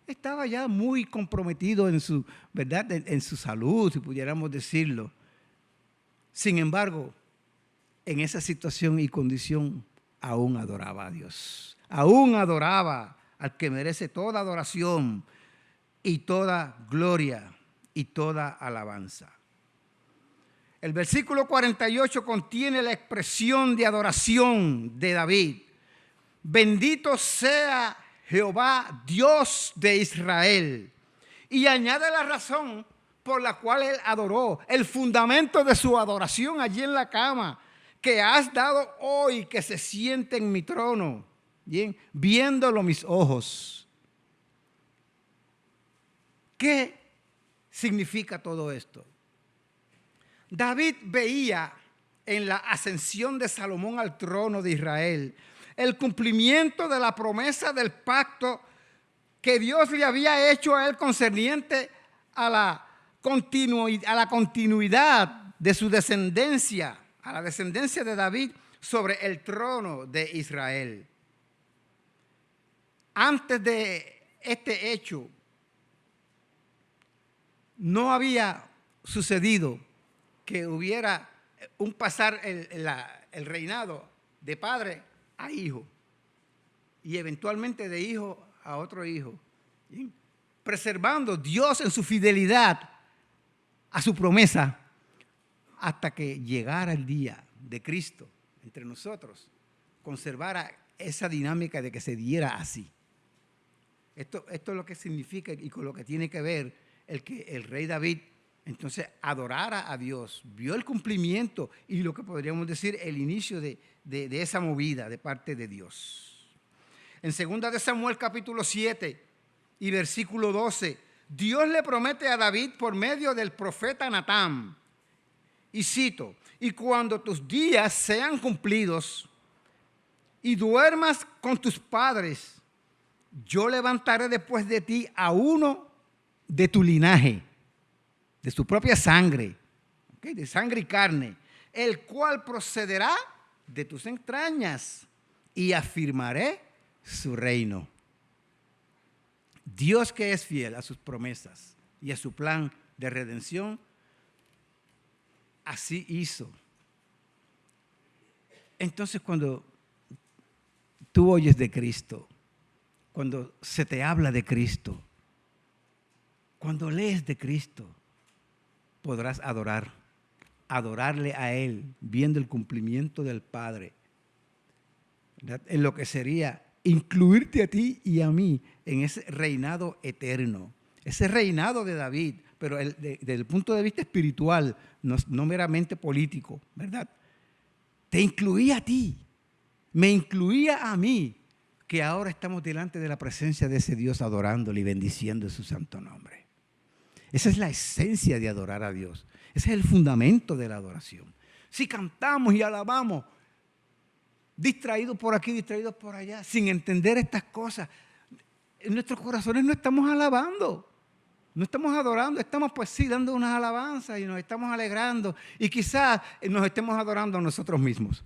C: Estaba ya muy comprometido en su, ¿verdad? En su salud, si pudiéramos decirlo. Sin embargo, en esa situación y condición, aún adoraba a Dios. Aún adoraba al que merece toda adoración y toda gloria y toda alabanza. El versículo 48 contiene la expresión de adoración de David. Bendito sea Jehová, Dios de Israel. Y añade la razón por la cual él adoró, el fundamento de su adoración allí en la cama, que has dado hoy que se siente en mi trono, bien, viéndolo mis ojos. ¿Qué significa todo esto? David veía en la ascensión de Salomón al trono de Israel el cumplimiento de la promesa del pacto que Dios le había hecho a él concerniente a la continuidad de su descendencia, a la descendencia de David sobre el trono de Israel. Antes de este hecho, no había sucedido que hubiera un pasar el reinado de padre a hijo y eventualmente de hijo a otro hijo, ¿sí? Preservando Dios en su fidelidad a su promesa, hasta que llegara el día de Cristo entre nosotros, conservara esa dinámica de que se diera así. Esto es lo que significa y con lo que tiene que ver el que el rey David entonces adorara a Dios, vio el cumplimiento y lo que podríamos decir el inicio de esa movida de parte de Dios. En 2 de Samuel capítulo 7 y versículo 12, Dios le promete a David por medio del profeta Natán, y cito, y cuando tus días sean cumplidos y duermas con tus padres, yo levantaré después de ti a uno de tu linaje, de su propia sangre, ¿okay? De sangre y carne, el cual procederá de tus entrañas y afirmaré su reino. Dios, que es fiel a sus promesas y a su plan de redención, así hizo. Entonces, cuando tú oyes de Cristo, cuando se te habla de Cristo, cuando lees de Cristo, podrás adorarle a Él, viendo el cumplimiento del Padre, ¿verdad? En lo que sería incluirte a ti y a mí en ese reinado eterno, ese reinado de David, pero desde el punto de vista espiritual, no meramente político, ¿verdad? Te incluía a ti, me incluía a mí, que ahora estamos delante de la presencia de ese Dios adorándole y bendiciendo su santo nombre. Esa es la esencia de adorar a Dios. Ese es el fundamento de la adoración. Si cantamos y alabamos, distraídos por aquí, distraídos por allá, sin entender estas cosas, en nuestros corazones no estamos alabando, no estamos adorando, estamos pues sí dando unas alabanzas y nos estamos alegrando y quizás nos estemos adorando a nosotros mismos.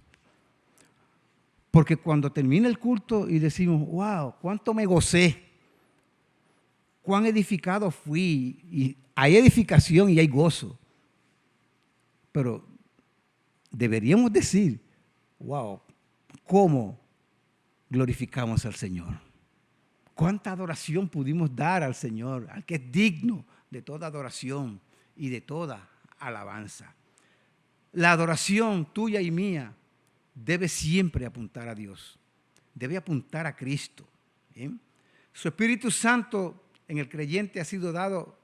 C: Porque cuando termina el culto y decimos, wow, cuánto me gocé, cuán edificado fui, y hay edificación y hay gozo. Pero deberíamos decir, wow, cómo glorificamos al Señor. Cuánta adoración pudimos dar al Señor, al que es digno de toda adoración y de toda alabanza. La adoración tuya y mía debe siempre apuntar a Dios, debe apuntar a Cristo. ¿Bien? Su Espíritu Santo en el creyente ha sido dado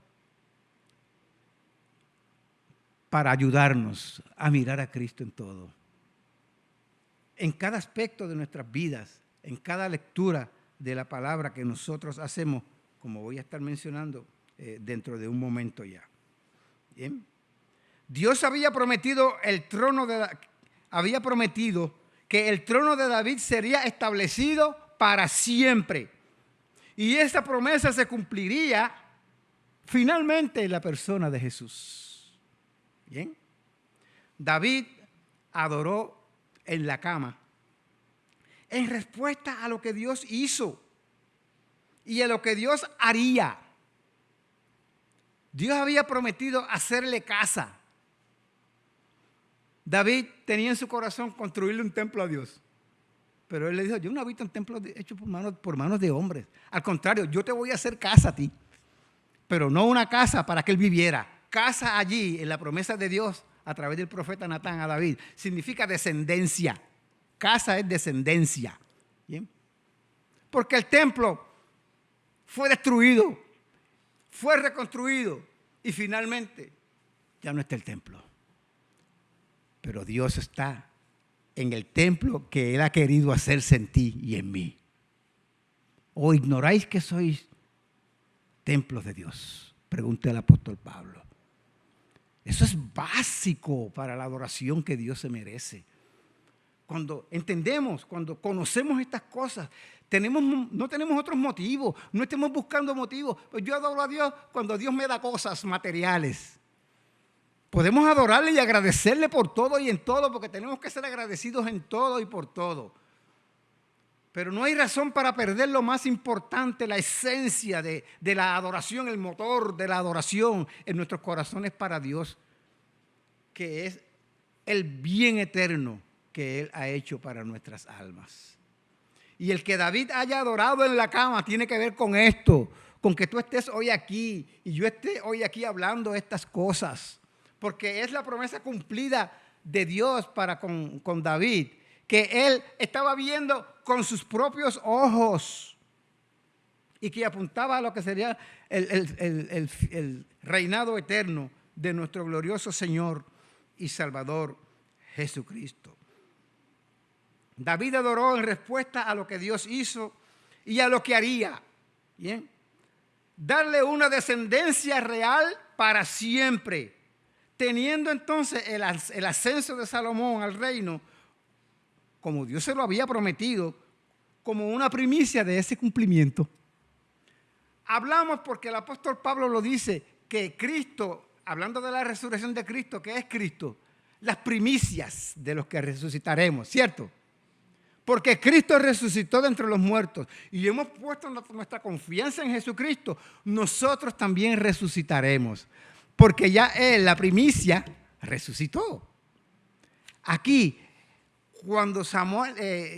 C: para ayudarnos a mirar a Cristo en todo. En cada aspecto de nuestras vidas, en cada lectura de la palabra que nosotros hacemos, como voy a estar mencionando dentro de un momento ya. ¿Bien? Dios había prometido que el trono de David sería establecido para siempre. Y esa promesa se cumpliría finalmente en la persona de Jesús. ¿Bien? David adoró en la cama en respuesta a lo que Dios hizo y a lo que Dios haría. Dios había prometido hacerle casa. David tenía en su corazón construirle un templo a Dios. Pero él le dijo, yo no habito en templos hechos por manos de hombres. Al contrario, yo te voy a hacer casa a ti. Pero no una casa para que él viviera. Casa allí, en la promesa de Dios, a través del profeta Natán a David, significa descendencia. Casa es descendencia. ¿Bien? Porque el templo fue destruido, fue reconstruido y finalmente ya no está el templo. Pero Dios está en el templo que Él ha querido hacerse en ti y en mí. ¿O ignoráis que sois templos de Dios? Pregunta el apóstol Pablo. Eso es básico para la adoración que Dios se merece. Cuando entendemos, cuando conocemos estas cosas, no tenemos otros motivos, no estemos buscando motivos. Pues yo adoro a Dios cuando Dios me da cosas materiales. Podemos adorarle y agradecerle por todo y en todo, porque tenemos que ser agradecidos en todo y por todo. Pero no hay razón para perder lo más importante, la esencia de la adoración, el motor de la adoración en nuestros corazones para Dios, que es el bien eterno que Él ha hecho para nuestras almas. Y el que David haya adorado en la cama tiene que ver con esto, con que tú estés hoy aquí y yo esté hoy aquí hablando estas cosas. porque es la promesa cumplida de Dios para con David, que él estaba viendo con sus propios ojos y que apuntaba a lo que sería el reinado eterno de nuestro glorioso Señor y Salvador Jesucristo. David adoró en respuesta a lo que Dios hizo y a lo que haría. Bien, darle una descendencia real para siempre, teniendo entonces el ascenso de Salomón al reino, como Dios se lo había prometido, como una primicia de ese cumplimiento. Hablamos porque el apóstol Pablo lo dice, que Cristo, hablando de la resurrección de Cristo, que es Cristo, las primicias de los que resucitaremos, ¿cierto? Porque Cristo resucitó de entre los muertos y hemos puesto nuestra confianza en Jesucristo, nosotros también resucitaremos. Porque ya Él, la primicia, resucitó. Aquí, cuando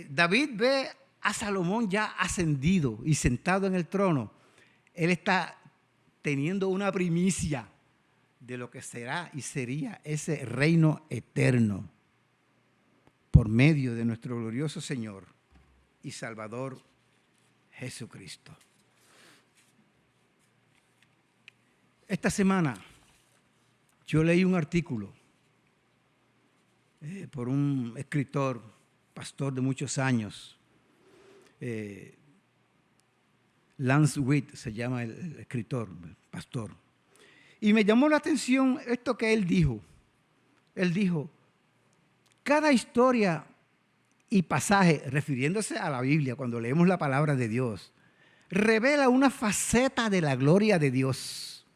C: David ve a Salomón ya ascendido y sentado en el trono, él está teniendo una primicia de lo que será y sería ese reino eterno por medio de nuestro glorioso Señor y Salvador Jesucristo. Esta semana yo leí un artículo por un escritor, pastor de muchos años, Lance Witt se llama el escritor, el pastor. Y me llamó la atención esto que él dijo. Él dijo, cada historia y pasaje, refiriéndose a la Biblia, cuando leemos la palabra de Dios, revela una faceta de la gloria de Dios.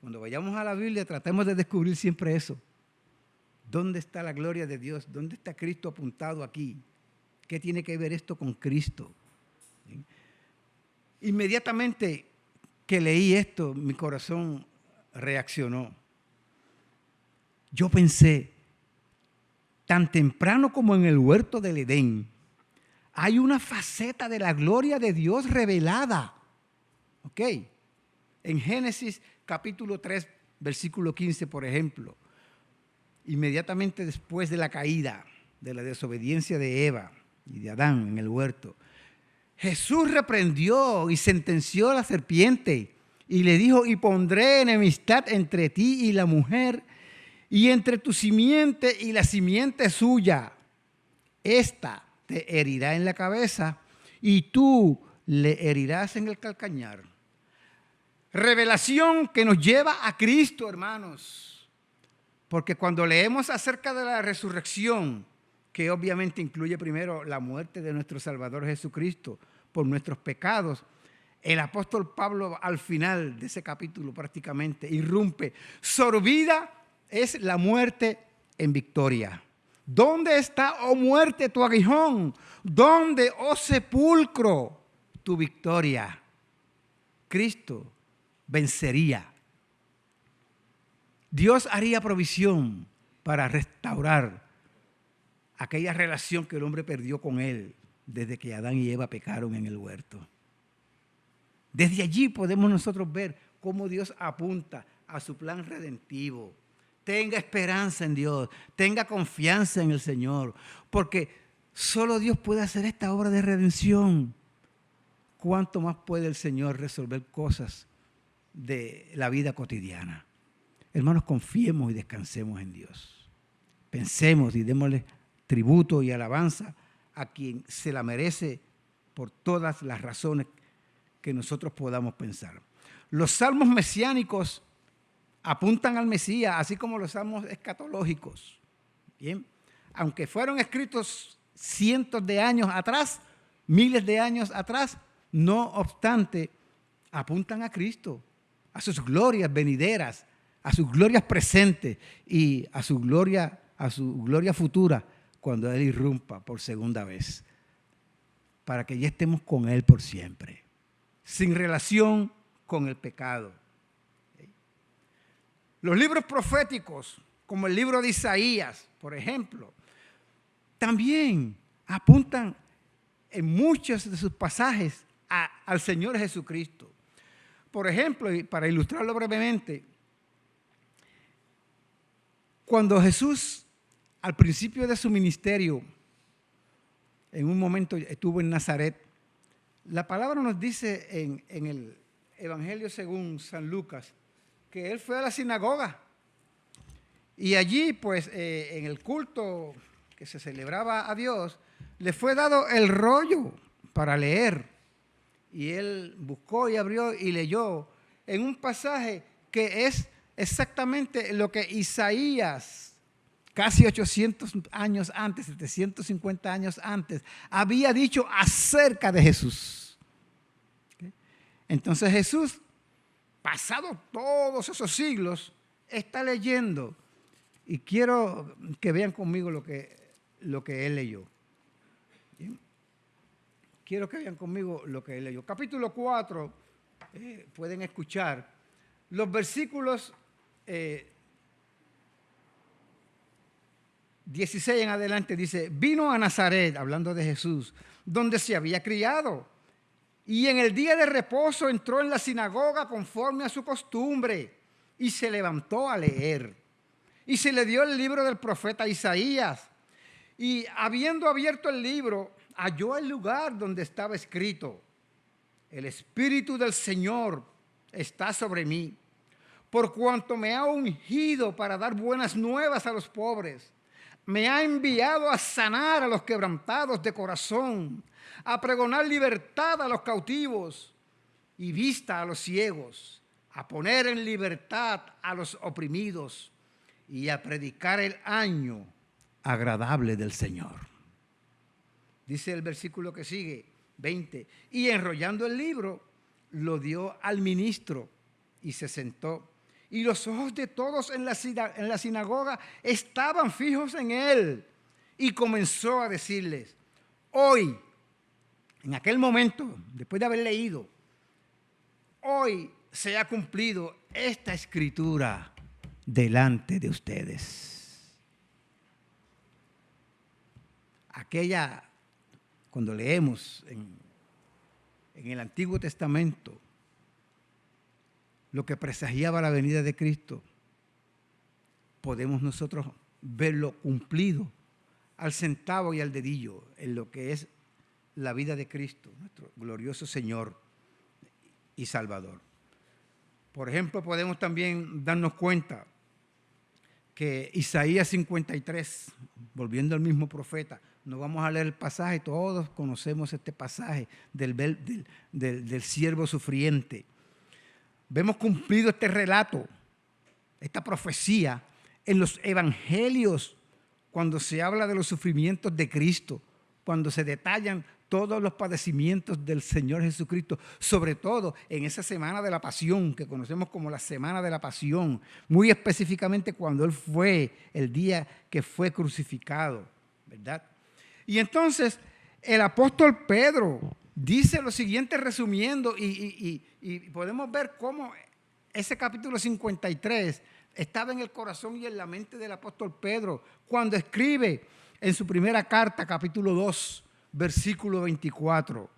C: Cuando vayamos a la Biblia, tratemos de descubrir siempre eso. ¿Dónde está la gloria de Dios? ¿Dónde está Cristo apuntado aquí? ¿Qué tiene que ver esto con Cristo? ¿Sí? Inmediatamente que leí esto, mi corazón reaccionó. Yo pensé, tan temprano como en el huerto del Edén, hay una faceta de la gloria de Dios revelada. ¿Ok? En Génesis capítulo 3, versículo 15, por ejemplo, inmediatamente después de la caída, de la desobediencia de Eva y de Adán en el huerto, Jesús reprendió y sentenció a la serpiente y le dijo, y pondré enemistad entre ti y la mujer, y entre tu simiente y la simiente suya. Esta te herirá en la cabeza y tú le herirás en el calcañar. Revelación que nos lleva a Cristo, hermanos. Porque cuando leemos acerca de la resurrección, que obviamente incluye primero la muerte de nuestro Salvador Jesucristo por nuestros pecados, el apóstol Pablo al final de ese capítulo prácticamente irrumpe. Sorbida es la muerte en victoria. ¿Dónde está, oh muerte, tu aguijón? ¿Dónde, oh sepulcro, tu victoria? Cristo vencería. Dios haría provisión para restaurar aquella relación que el hombre perdió con Él desde que Adán y Eva pecaron en el huerto. Desde allí podemos nosotros ver cómo Dios apunta a su plan redentivo. Tenga esperanza en Dios, tenga confianza en el Señor, porque solo Dios puede hacer esta obra de redención. ¿Cuánto más puede el Señor resolver cosas de la vida cotidiana? Hermanos, confiemos y descansemos en Dios. Pensemos y démosle tributo y alabanza a quien se la merece por todas las razones que nosotros podamos pensar. Los salmos mesiánicos apuntan al Mesías, así como los salmos escatológicos. Bien, aunque fueron escritos cientos de años atrás, miles de años atrás, no obstante, apuntan a Cristo, a sus glorias venideras, a sus glorias presentes y a su gloria futura cuando Él irrumpa por segunda vez, para que ya estemos con Él por siempre, sin relación con el pecado. Los libros proféticos, como el libro de Isaías, por ejemplo, también apuntan en muchos de sus pasajes al Señor Jesucristo. por ejemplo, y para ilustrarlo brevemente, cuando Jesús, al principio de su ministerio, en un momento estuvo en Nazaret, la palabra nos dice en el Evangelio según San Lucas, que él fue a la sinagoga. Y allí, pues, en el culto que se celebraba a Dios, le fue dado el rollo para leer. Y él buscó y abrió y leyó en un pasaje que es exactamente lo que Isaías, casi 800 años antes, 750 años antes, había dicho acerca de Jesús. Entonces Jesús, pasado todos esos siglos, está leyendo. Y quiero que vean conmigo lo que él leyó. ¿Bien? Quiero que vean conmigo lo que él leyó. Capítulo 4, pueden escuchar los versículos 16 en adelante. Dice, vino a Nazaret, hablando de Jesús, donde se había criado. Y en el día de reposo entró en la sinagoga conforme a su costumbre y se levantó a leer. Y se le dio el libro del profeta Isaías. Y habiendo abierto el libro, halló el lugar donde estaba escrito: el Espíritu del Señor está sobre mí, por cuanto me ha ungido para dar buenas nuevas a los pobres. Me ha enviado a sanar a los quebrantados de corazón, a pregonar libertad a los cautivos y vista a los ciegos, a poner en libertad a los oprimidos y a predicar el año agradable del Señor. Dice el versículo que sigue, 20, y enrollando el libro, lo dio al ministro y se sentó. Y los ojos de todos en la sinagoga estaban fijos en él. Y comenzó a decirles, hoy, en aquel momento, después de haber leído, hoy se ha cumplido esta escritura delante de ustedes. Cuando leemos en el Antiguo Testamento lo que presagiaba la venida de Cristo, podemos nosotros verlo cumplido al centavo y al dedillo en lo que es la vida de Cristo, nuestro glorioso Señor y Salvador. Por ejemplo, podemos también darnos cuenta que Isaías 53, volviendo al mismo profeta, no vamos a leer el pasaje, todos conocemos este pasaje del siervo sufriente. Vemos cumplido este relato, esta profecía en los evangelios, cuando se habla de los sufrimientos de Cristo, cuando se detallan todos los padecimientos del Señor Jesucristo, sobre todo en esa semana de la pasión, que conocemos como la semana de la pasión, muy específicamente cuando Él fue, el día que fue crucificado, ¿verdad? Y entonces el apóstol Pedro dice lo siguiente resumiendo, y podemos ver cómo ese capítulo 53 estaba en el corazón y en la mente del apóstol Pedro cuando escribe en su primera carta, capítulo 2, versículo 24,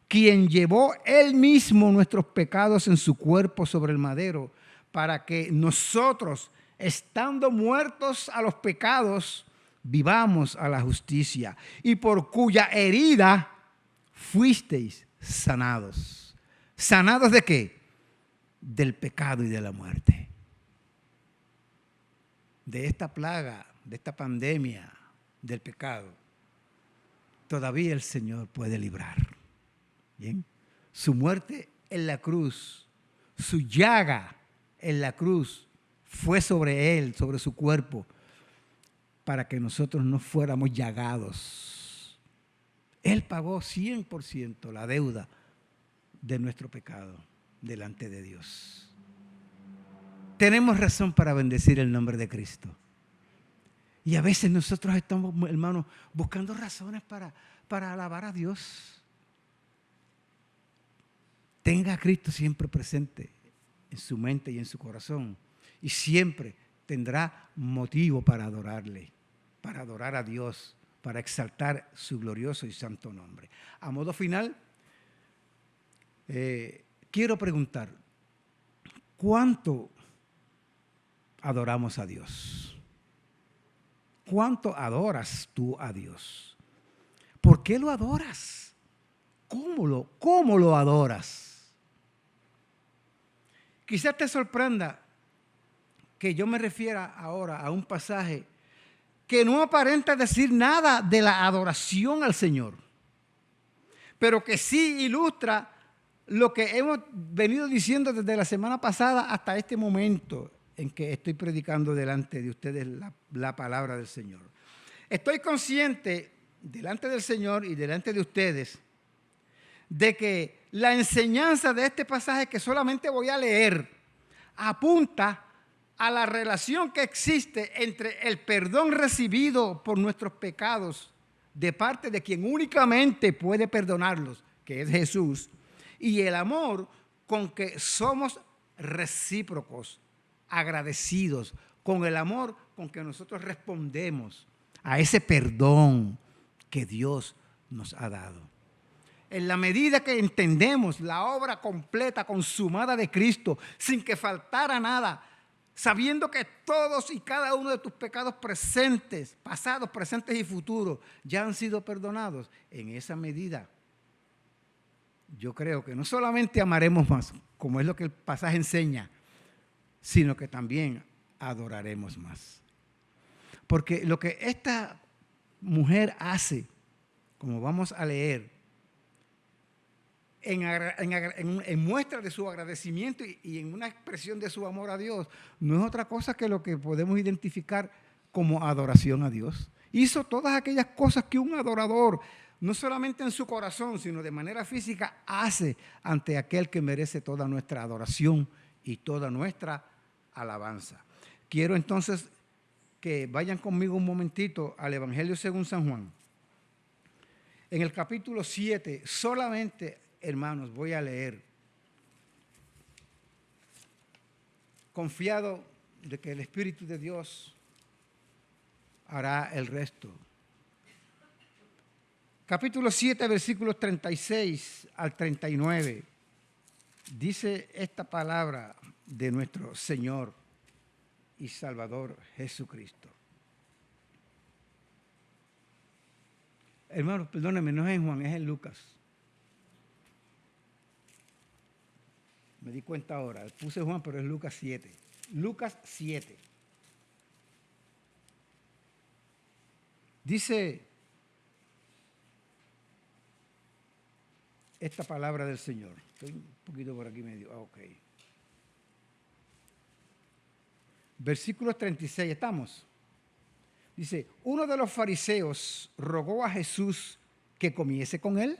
C: quien llevó él mismo nuestros pecados en su cuerpo sobre el madero, para que nosotros, estando muertos a los pecados, vivamos a la justicia, y por cuya herida fuisteis sanados. ¿Sanados de qué? Del pecado y de la muerte. De esta plaga, de esta pandemia del pecado, todavía el Señor puede librar. ¿Bien? Su muerte en la cruz, su llaga en la cruz fue sobre Él, sobre su cuerpo, para que nosotros no fuéramos llagados. Él pagó 100% la deuda de nuestro pecado delante de Dios. Tenemos razón para bendecir el nombre de Cristo. Y a veces nosotros estamos, hermanos, buscando razones para alabar a Dios. Tenga a Cristo siempre presente en su mente y en su corazón. Y siempre tendrá motivo para adorarle, para adorar a Dios, para exaltar su glorioso y santo nombre. A modo final, quiero preguntar, ¿cuánto adoramos a Dios? ¿Cuánto adoras tú a Dios? ¿Por qué lo adoras? ¿Cómo lo adoras? Quizás te sorprenda que yo me refiera ahora a un pasaje que no aparenta decir nada de la adoración al Señor, pero que sí ilustra lo que hemos venido diciendo desde la semana pasada hasta este momento en que estoy predicando delante de ustedes la palabra del Señor. Estoy consciente delante del Señor y delante de ustedes de que la enseñanza de este pasaje que solamente voy a leer apunta a la relación que existe entre el perdón recibido por nuestros pecados de parte de quien únicamente puede perdonarlos, que es Jesús, y el amor con que somos recíprocos, agradecidos, con el amor con que nosotros respondemos a ese perdón que Dios nos ha dado. En la medida que entendemos la obra completa, consumada de Cristo, sin que faltara nada, sabiendo que todos y cada uno de tus pecados presentes, pasados, presentes y futuros, ya han sido perdonados, en esa medida yo creo que no solamente amaremos más, como es lo que el pasaje enseña, sino que también adoraremos más. Porque lo que esta mujer hace, como vamos a leer, en muestra de su agradecimiento y en una expresión de su amor a Dios, no es otra cosa que lo que podemos identificar como adoración a Dios. Hizo todas aquellas cosas que un adorador, no solamente en su corazón, sino de manera física, hace ante aquel que merece toda nuestra adoración y toda nuestra alabanza. Quiero entonces que vayan conmigo un momentito al Evangelio según San Juan. En el capítulo 7, solamente, hermanos, voy a leer, confiado de que el Espíritu de Dios hará el resto. Capítulo 7, versículos 36 al 39, dice esta palabra de nuestro Señor y Salvador Jesucristo. Hermanos, perdónenme, no es en Juan, es en Lucas. Me di cuenta ahora, puse Juan, pero es Lucas 7. Lucas 7. Dice esta palabra del Señor. Estoy un poquito por aquí medio. Ok. Versículo 36, ¿estamos? Dice, uno de los fariseos rogó a Jesús que comiese con él.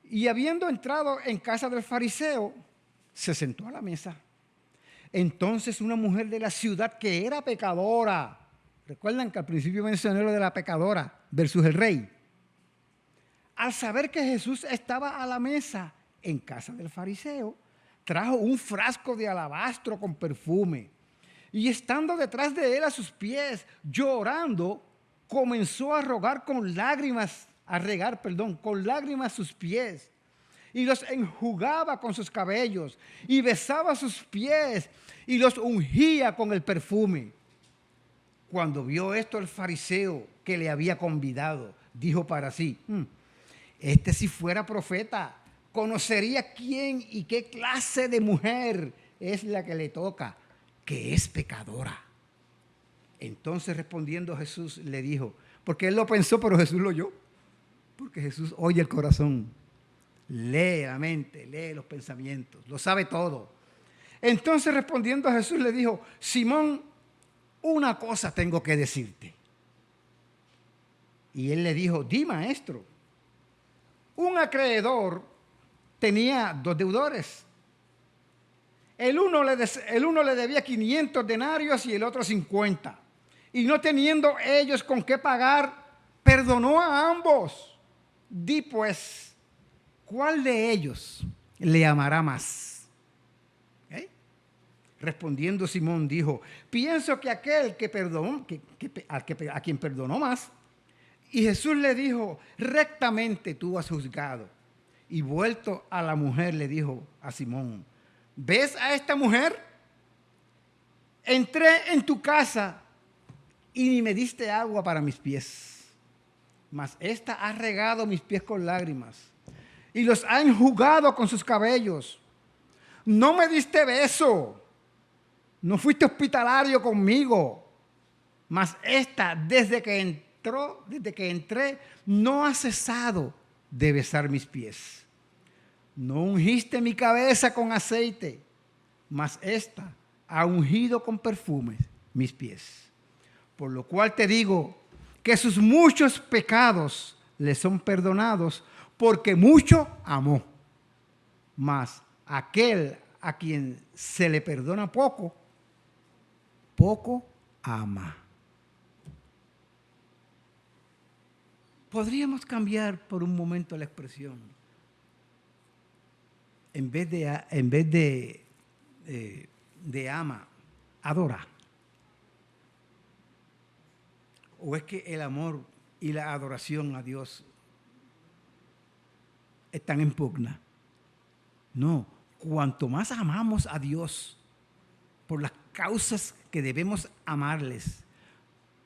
C: Y habiendo entrado en casa del fariseo, se sentó a la mesa. Entonces una mujer de la ciudad que era pecadora, recuerdan que al principio mencioné lo de la pecadora versus el rey, al saber que Jesús estaba a la mesa en casa del fariseo, trajo un frasco de alabastro con perfume y estando detrás de él a sus pies, llorando, comenzó a regar con lágrimas sus pies y los enjugaba con sus cabellos y besaba sus pies y los ungía con el perfume. Cuando vio esto el fariseo que le había convidado, dijo para sí, este si fuera profeta, conocería quién y qué clase de mujer es la que le toca, que es pecadora. Entonces respondiendo Jesús le dijo, porque él lo pensó, pero Jesús lo oyó, porque Jesús oye el corazón, lee la mente, lee los pensamientos, lo sabe todo. Entonces respondiendo a Jesús le dijo, Simón, una cosa tengo que decirte. Y él le dijo, di, maestro. Un acreedor tenía 2 deudores. El uno le debía 500 denarios y el otro 50. Y no teniendo ellos con qué pagar, perdonó a ambos. Di pues, ¿cuál de ellos le amará más? Respondiendo Simón dijo, pienso que aquel que perdonó, a quien perdonó más. Y Jesús le dijo, rectamente tú has juzgado. Y vuelto a la mujer le dijo a Simón, ¿ves a esta mujer? Entré en tu casa y ni me diste agua para mis pies, mas esta ha regado mis pies con lágrimas y los ha enjugado con sus cabellos. No me diste beso, no fuiste hospitalario conmigo, mas esta desde que entré, no ha cesado de besar mis pies. No ungiste mi cabeza con aceite, mas esta ha ungido con perfumes mis pies. Por lo cual te digo que sus muchos pecados le son perdonados, porque mucho amó. Mas aquel a quien se le perdona poco, poco ama. Podríamos cambiar por un momento la expresión. En vez de ama, adora. ¿O es que el amor y la adoración a Dios están en pugna? No, cuanto más amamos a Dios por las causas que debemos amarles,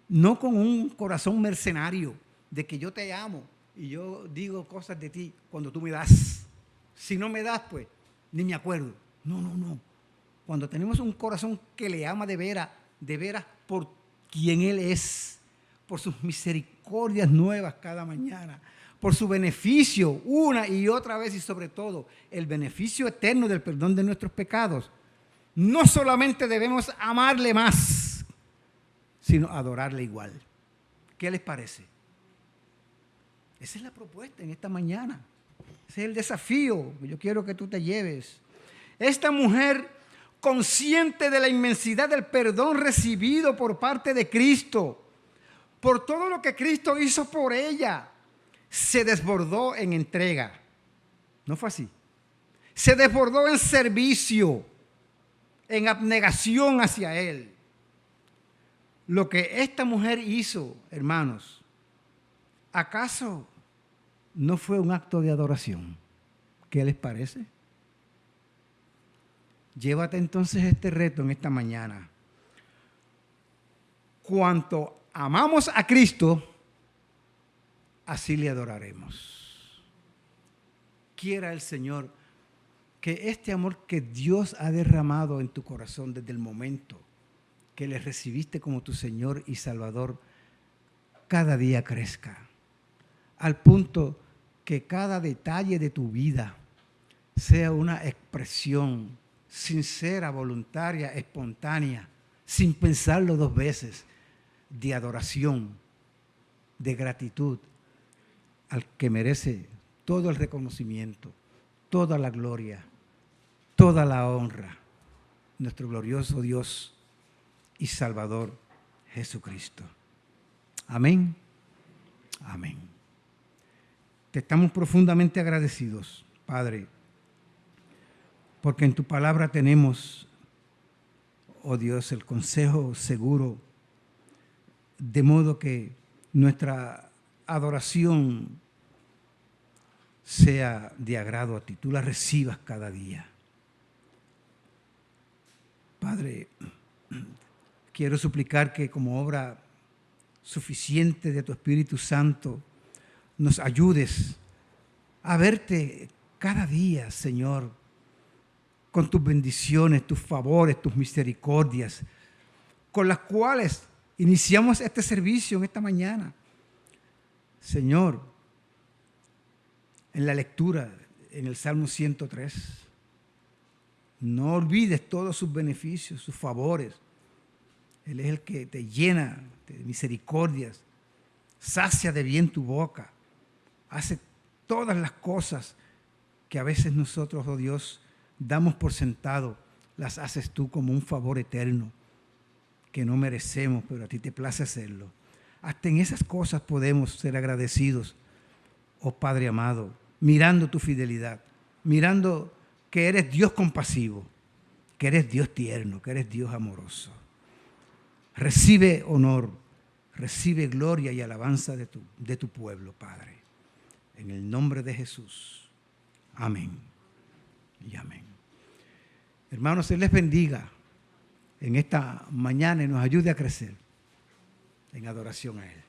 C: no con un corazón mercenario de que yo te amo y yo digo cosas de ti cuando tú me das. Si no me das, pues, ni me acuerdo. No. Cuando tenemos un corazón que le ama de veras por quien Él es, por sus misericordias nuevas cada mañana, por su beneficio una y otra vez y sobre todo el beneficio eterno del perdón de nuestros pecados, no solamente debemos amarle más, sino adorarle igual. ¿Qué les parece? Esa es la propuesta en esta mañana. Ese es el desafío que yo quiero que tú te lleves. Esta mujer, consciente de la inmensidad del perdón recibido por parte de Cristo, por todo lo que Cristo hizo por ella, se desbordó en entrega. ¿No fue así? Se desbordó en servicio, en abnegación hacia Él. Lo que esta mujer hizo, hermanos, ¿acaso no fue un acto de adoración? ¿Qué les parece? Llévate entonces este reto en esta mañana. Cuanto amamos a Cristo, así le adoraremos. Quiera el Señor que este amor que Dios ha derramado en tu corazón desde el momento que le recibiste como tu Señor y Salvador, cada día crezca, al punto que cada detalle de tu vida sea una expresión sincera, voluntaria, espontánea, sin pensarlo dos veces, de adoración, de gratitud al que merece todo el reconocimiento, toda la gloria, toda la honra, nuestro glorioso Dios y Salvador Jesucristo. Amén. Amén. Te estamos profundamente agradecidos, Padre, porque en tu palabra tenemos, oh Dios, el consejo seguro, de modo que nuestra adoración sea de agrado a ti, tú la recibas cada día. Padre, quiero suplicar que como obra suficiente de tu Espíritu Santo, nos ayudes a verte cada día, Señor, con tus bendiciones, tus favores, tus misericordias, con las cuales iniciamos este servicio en esta mañana. Señor, en la lectura, en el Salmo 103, no olvides todos sus beneficios, sus favores. Él es el que te llena de misericordias, sacia de bien tu boca, hace todas las cosas que a veces nosotros, oh Dios, damos por sentado, las haces tú como un favor eterno que no merecemos, pero a ti te place hacerlo. Hasta en esas cosas podemos ser agradecidos, oh Padre amado, mirando tu fidelidad, mirando que eres Dios compasivo, que eres Dios tierno, que eres Dios amoroso. Recibe honor, recibe gloria y alabanza de tu pueblo, Padre. En el nombre de Jesús. Amén y amén. Hermanos, Él les bendiga en esta mañana y nos ayude a crecer en adoración a Él.